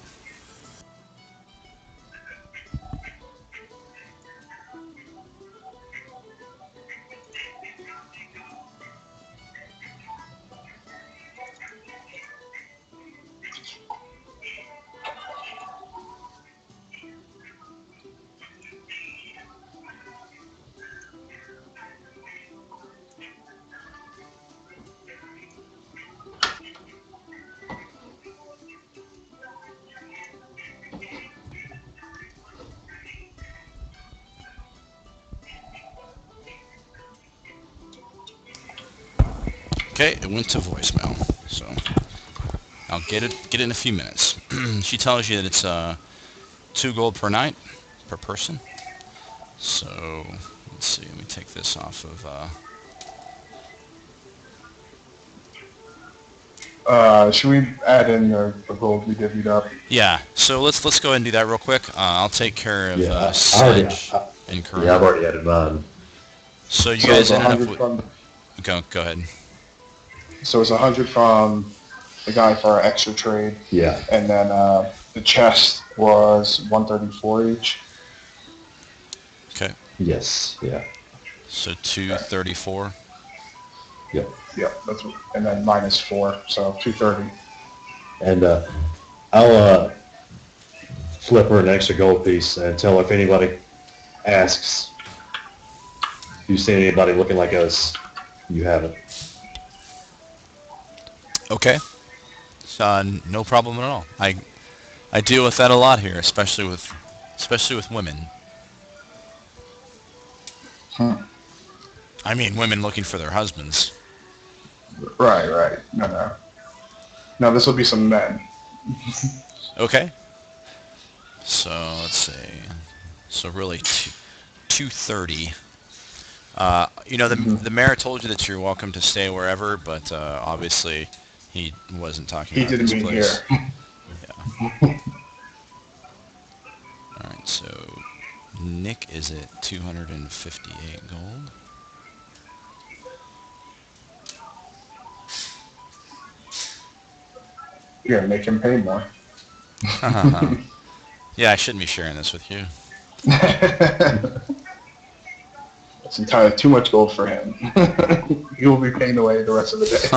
Okay, it went to voicemail. So I'll get it in a few minutes. She tells you that it's 2 gold per night per person. So let's see. Let me take this off of. Should we add in the gold we divvied up? Yeah. So let's go ahead and do that real quick. I'll take care of I Sedge and Corinne. Yeah, I've already added mine. So you So guys it's ended up 100 with. from. Go ahead. So it's 100 from the guy for our extra trade, Yeah. and then the chest was 134 each. Okay. Yes. Yeah. So 234. Yep. Yeah, that's and then minus 4, so 230. And I'll flip her an extra gold piece and tell her if anybody asks, if you see anybody looking like us, you haven't. Okay. No problem at all. I deal with that a lot here, especially with women. I mean, women looking for their husbands. Right. No, this will be some men. Okay. So let's see. So really, 230. The mayor told you that you're welcome to stay wherever, but obviously he wasn't talking He about didn't this mean place. here. Yeah. All right. So Nick is at 258 gold. You're gonna make him pay more. Yeah, I shouldn't be sharing this with you. It's entirely too much gold for him. He will be paying away the rest of the day.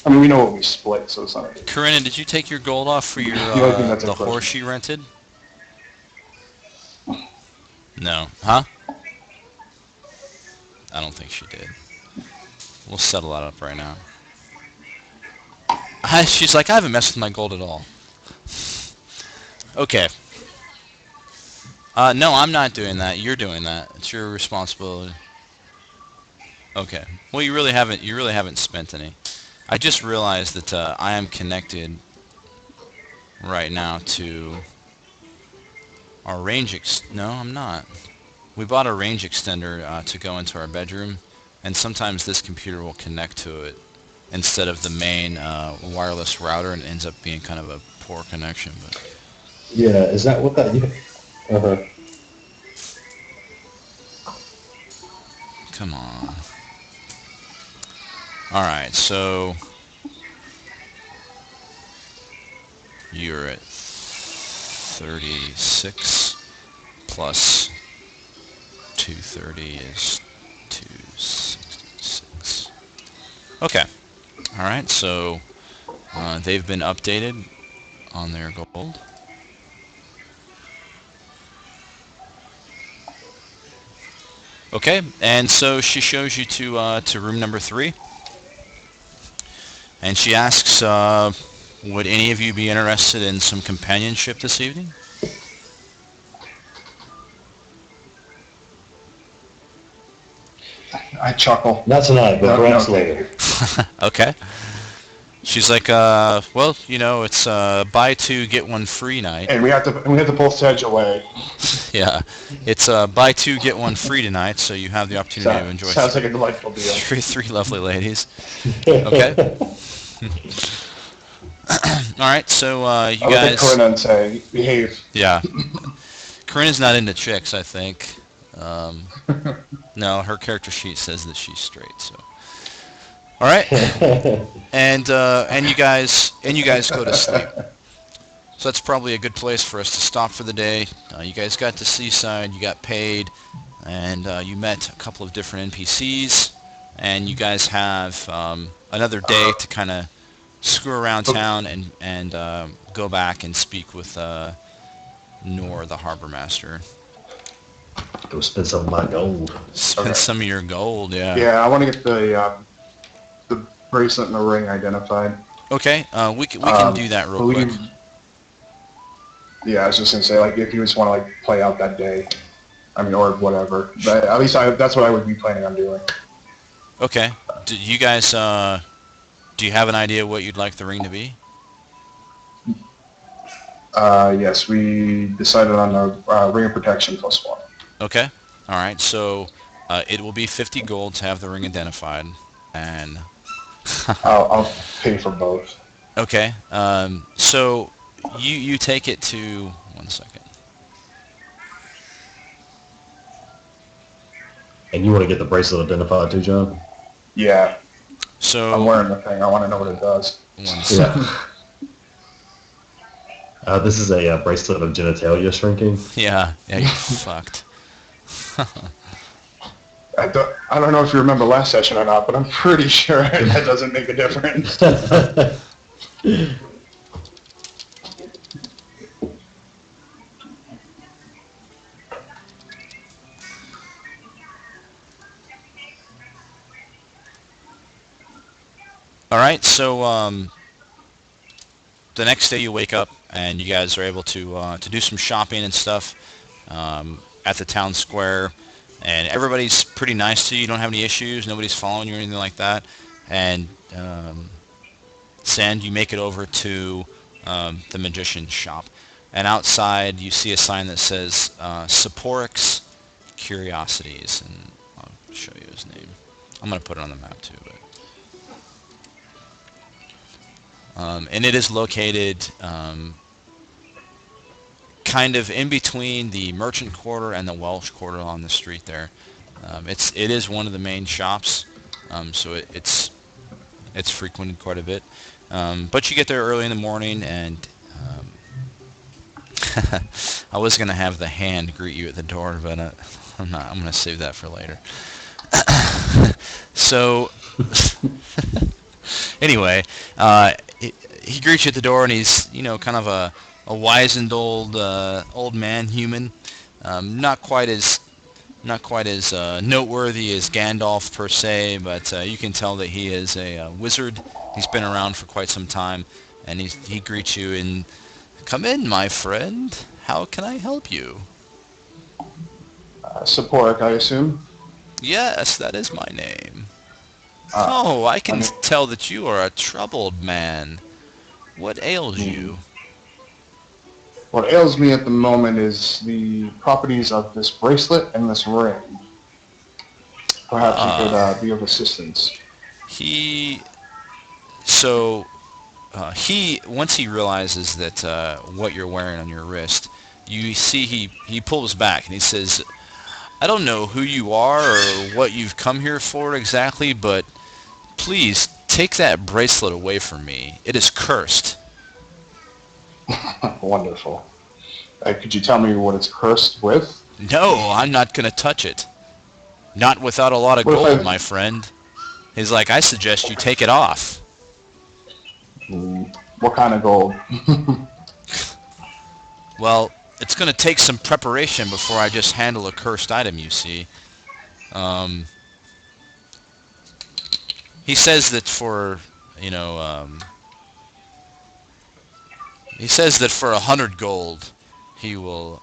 I mean, we know what we split, so it's not a big deal. Corinna, did you take your gold off for your The only thing that's in the question. horse she rented? No. Huh? I don't think she did. We'll settle that up right now. She's like, I haven't messed with my gold at all. Okay. No, I'm not doing that. You're doing that. It's your responsibility. Okay. Well, you really haven't spent any. I just realized that I am connected right now to our no, I'm not. We bought a range extender to go into our bedroom, and sometimes this computer will connect to it instead of the main wireless router, and it ends up being kind of a poor connection. But Yeah, is that what that? Yeah. Uh-huh. come on. All right, so you're at 36 plus 230 is 266. Okay. All right, so they've been updated on their gold. Okay, and so she shows you to room number 3, and she asks, would any of you be interested in some companionship this evening? I chuckle. Not tonight, but perhaps thank later. you. Okay. She's like, well, it's buy 2 get 1 free night. And we have to pull Sedge away. Yeah, it's buy 2 get 1 free tonight, so you have the opportunity to enjoy Sounds like a delightful deal. three lovely ladies. Okay. All right, so you I look at guys, Corinna and say, behave. yeah, Corinne's not into chicks, I think. Um, no, her character sheet says that she's straight. So, all right, and you guys go to sleep. So that's probably a good place for us to stop for the day. You guys got to Seaside, you got paid, and you met a couple of different NPCs, and you guys have another day to kind of screw around town and go back and speak with Nor, the harbor master. Go spend some of my gold. Spend Okay. some of your gold, yeah. Yeah, I want to get the bracelet and the ring identified. Okay, we can do that real quick. Yeah, I was just gonna say, like, if you just want to like play out that day, I mean, or whatever. But at least that's what I would be planning on doing. Okay, do you guys do you have an idea what you'd like the ring to be? Yes, we decided on the ring of protection +1. Okay, all right. So it will be 50 gold to have the ring identified, and I'll pay for both. okay. So you take it to 1 second. And you want to get the bracelet identified too, John? Yeah, I'm So wearing the thing. I want to know what it does. 1 second. Yeah. This is a bracelet of genitalia shrinking. Yeah, you fucked. I don't know if you remember last session or not, but I'm pretty sure that doesn't make a difference. All right. So the next day you wake up and you guys are able to do some shopping and stuff at the town square, and everybody's pretty nice to you. You don't have any issues. Nobody's following you or anything like that. And Sand, you make it over to the magician's shop, and outside you see a sign that says Saporix Curiosities, and I'll show you his name. I'm gonna put it on the map too, but. And it is located kind of in between the merchant quarter and the Welsh quarter on the street there. It is one of the main shops, so it's frequented quite a bit. But you get there early in the morning, and I was gonna have the hand greet you at the door, but I'm not. I'm gonna save that for later. So anyway, he greets you at the door, and he's kind of a wizened old man human, not quite as noteworthy as Gandalf per se, but you can tell that he is a wizard. He's been around for quite some time, and he greets you and, "Come in, my friend. How can I help you?" Support, I assume. "Yes, that is my name." Uh, "Oh, I can I mean- tell that you are a troubled man. What ails you?" What ails me at the moment is the properties of this bracelet and this ring. Perhaps you could be of assistance. Once he realizes that what you're wearing on your wrist, you see he pulls back and he says, "I don't know who you are or what you've come here for exactly, but please take that bracelet away from me. It is cursed." Wonderful. Could you tell me what it's cursed with? "No, I'm not going to touch it. Not without a lot of What if gold, I- my friend." He's like, "I suggest you take it off." What kind of gold? "Well, it's going to take some preparation before I just handle a cursed item, you see. He says that he says that for 100 gold, he will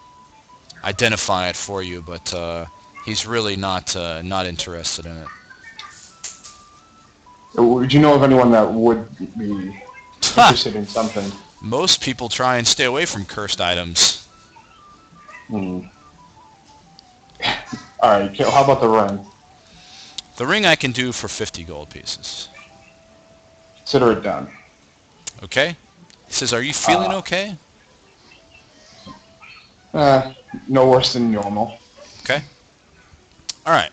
identify it for you, but he's really not interested in it." Would you know of anyone that would be Ha! interested in something? Most people try and stay away from cursed items. Hmm. All right. How about the ring? The ring I can do for 50 gold pieces. Consider it done. Okay? He says, "Are you feeling okay?" No worse than normal. Okay. All right.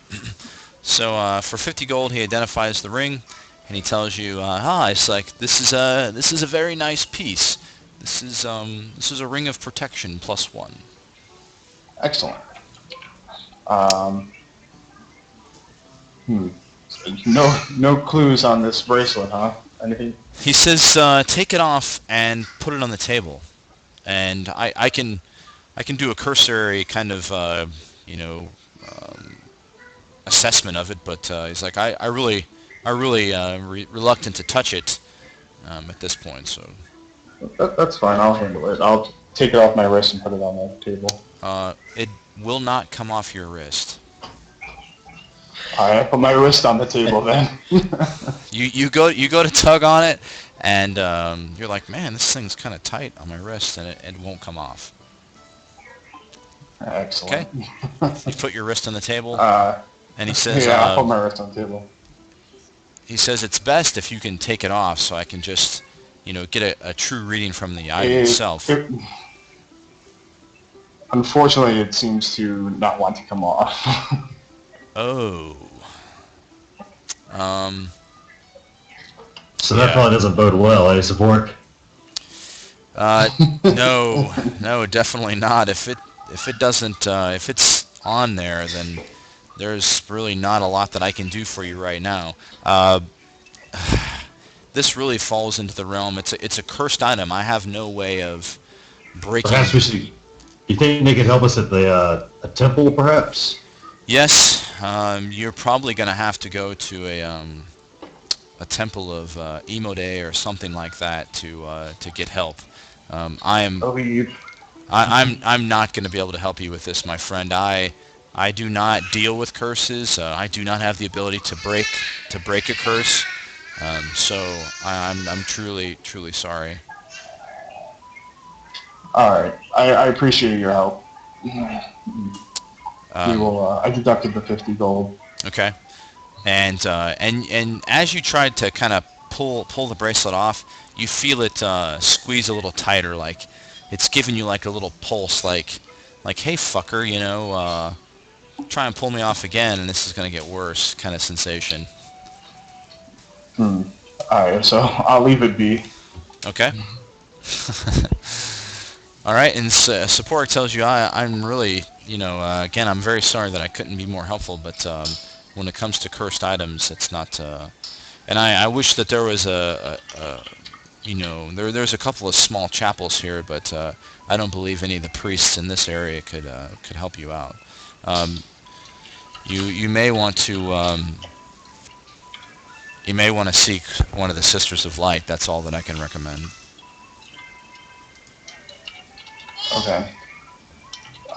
So for 50 gold, he identifies the ring, and he tells you, it's like this is a very nice piece. This is a ring of protection +1. Excellent. Um, no clues on this bracelet, huh? Anything? He says, take it off and put it on the table, and I can do a cursory kind of um, assessment of it, but he's like, I really reluctant to touch it at this point. So That's fine. I'll handle it. I'll take it off my wrist and put it on the table. it will not come off your wrist. All right, I put my wrist on the table then. You go to tug on it, and you're like, man, this thing's kind of tight on my wrist, and it won't come off. Excellent. Okay. You put your wrist on the table, and he says, Yeah, I'll put my wrist on the table. he says it's best if you can take it off, so I can just, get a true reading from the item itself. Unfortunately, it seems to not want to come off. Oh. So that probably doesn't bode well, eh, support? No, definitely not. If it doesn't, if it's on there, then there's really not a lot that I can do for you right now. This really falls into the realm. It's a cursed item. I have no way of breaking. Perhaps we should. You think they could help us at the a temple, perhaps? Yes, you're probably going to have to go to a temple of Imode or something like that to get help. I'm not going to be able to help you with this, my friend. I do not deal with curses. I do not have the ability to break a curse. So I'm truly sorry. All right. I appreciate your help. I deducted the 50 gold. Okay. And as you tried to kind of pull the bracelet off, you feel it squeeze a little tighter, like it's giving you like a little pulse, like hey fucker, try and pull me off again, and this is gonna get worse, kind of sensation. All right, so I'll leave it be. Okay. All right, and support tells you I'm really, again, I'm very sorry that I couldn't be more helpful, but when it comes to cursed items, it's not. And I wish that there was there's a couple of small chapels here, but I don't believe any of the priests in this area could help you out. You may want to seek one of the Sisters of Light. That's all that I can recommend. Okay.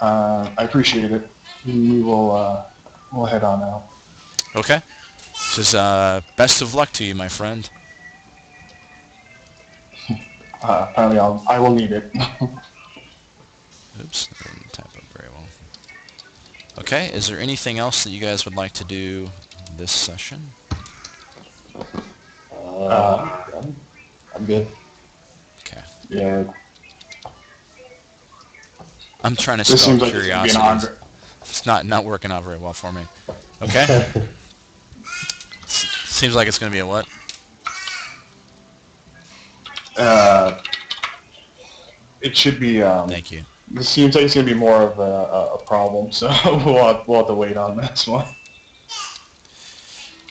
I appreciate it. We'll head on out. Okay. Says, best of luck to you, my friend. Apparently I will need it. Oops, I didn't type up very well. Okay, is there anything else that you guys would like to do this session? I'm good. Okay. Yeah. I'm trying to This spell seems like it's gonna be curiosity. It's not working out very well for me. Okay. Seems like it's going to be a what? It should be. Thank you. This seems like it's gonna be more of a problem, so we'll have to wait on this one.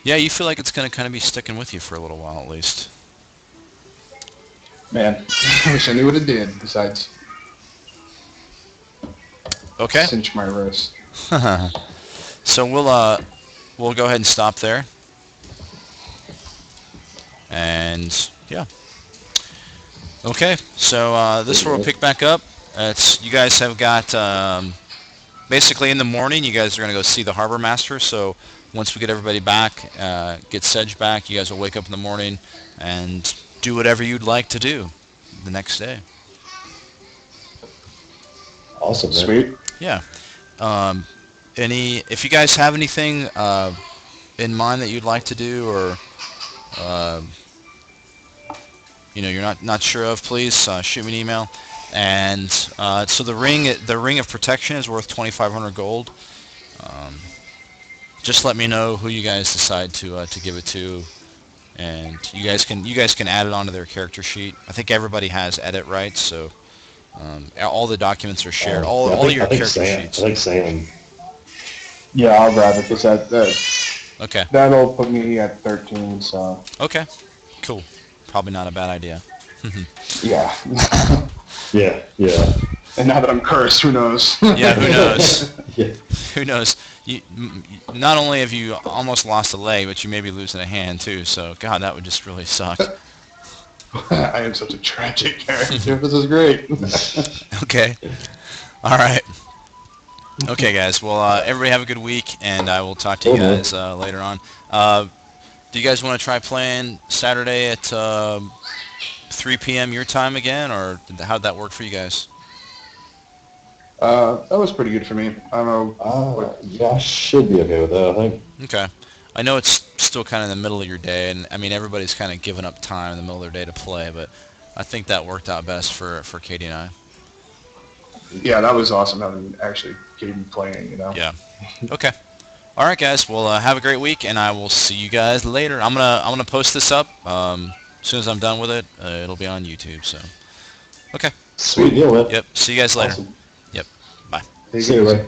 Yeah, you feel like it's going to kind of be sticking with you for a little while at least. Man, I wish I knew what it did besides Okay. cinch my wrist. So we'll go ahead and stop there. And yeah. Okay. So this will pick back up. You guys have got basically in the morning. You guys are going to go see the harbor master. So once we get everybody back, get Sedge back, you guys will wake up in the morning and do whatever you'd like to do the next day. Awesome, man. Sweet. Yeah. If you guys have anything in mind that you'd like to do, or you're not sure of, please shoot me an email. And so the ring of protection is worth 2,500 gold. Um, just let me know who you guys decide to give it to, and you guys can add it onto their character sheet. I think everybody has edit rights, so all the documents are shared. All Yeah, all your I think character Sam. I sheets. think Sam. Yeah, I'll grab it because Okay. that'll put me at 13. So Okay. Cool. Probably not a bad idea. yeah. Yeah, yeah. And now that I'm cursed, who knows? Yeah. Who knows? Yeah. Who knows? Not only have you almost lost a leg, but you may be losing a hand too. So God, that would just really suck. I am such a tragic character. This is great. Okay. All right. Okay, guys. Well, everybody have a good week, and I will talk to you Cool, man. guys later on. Do you guys want to try playing Saturday at 3 p.m. your time again, or how'd that work for you guys? That was pretty good for me. I don't know. Yeah, I should be okay with that, I think. Okay. I know it's still kind of in the middle of your day, and I mean everybody's kind of given up time in the middle of their day to play, but I think that worked out best for Katie and I. Yeah, that was awesome having actually Katie playing. Yeah. Okay. All right, guys. Well, have a great week, and I will see you guys later. I'm gonna post this up as soon as I'm done with it. It'll be on YouTube. So. Okay. Sweet deal, man. Yep. See you guys later. Awesome. Yep. Bye. Take See it you, easy. Ray.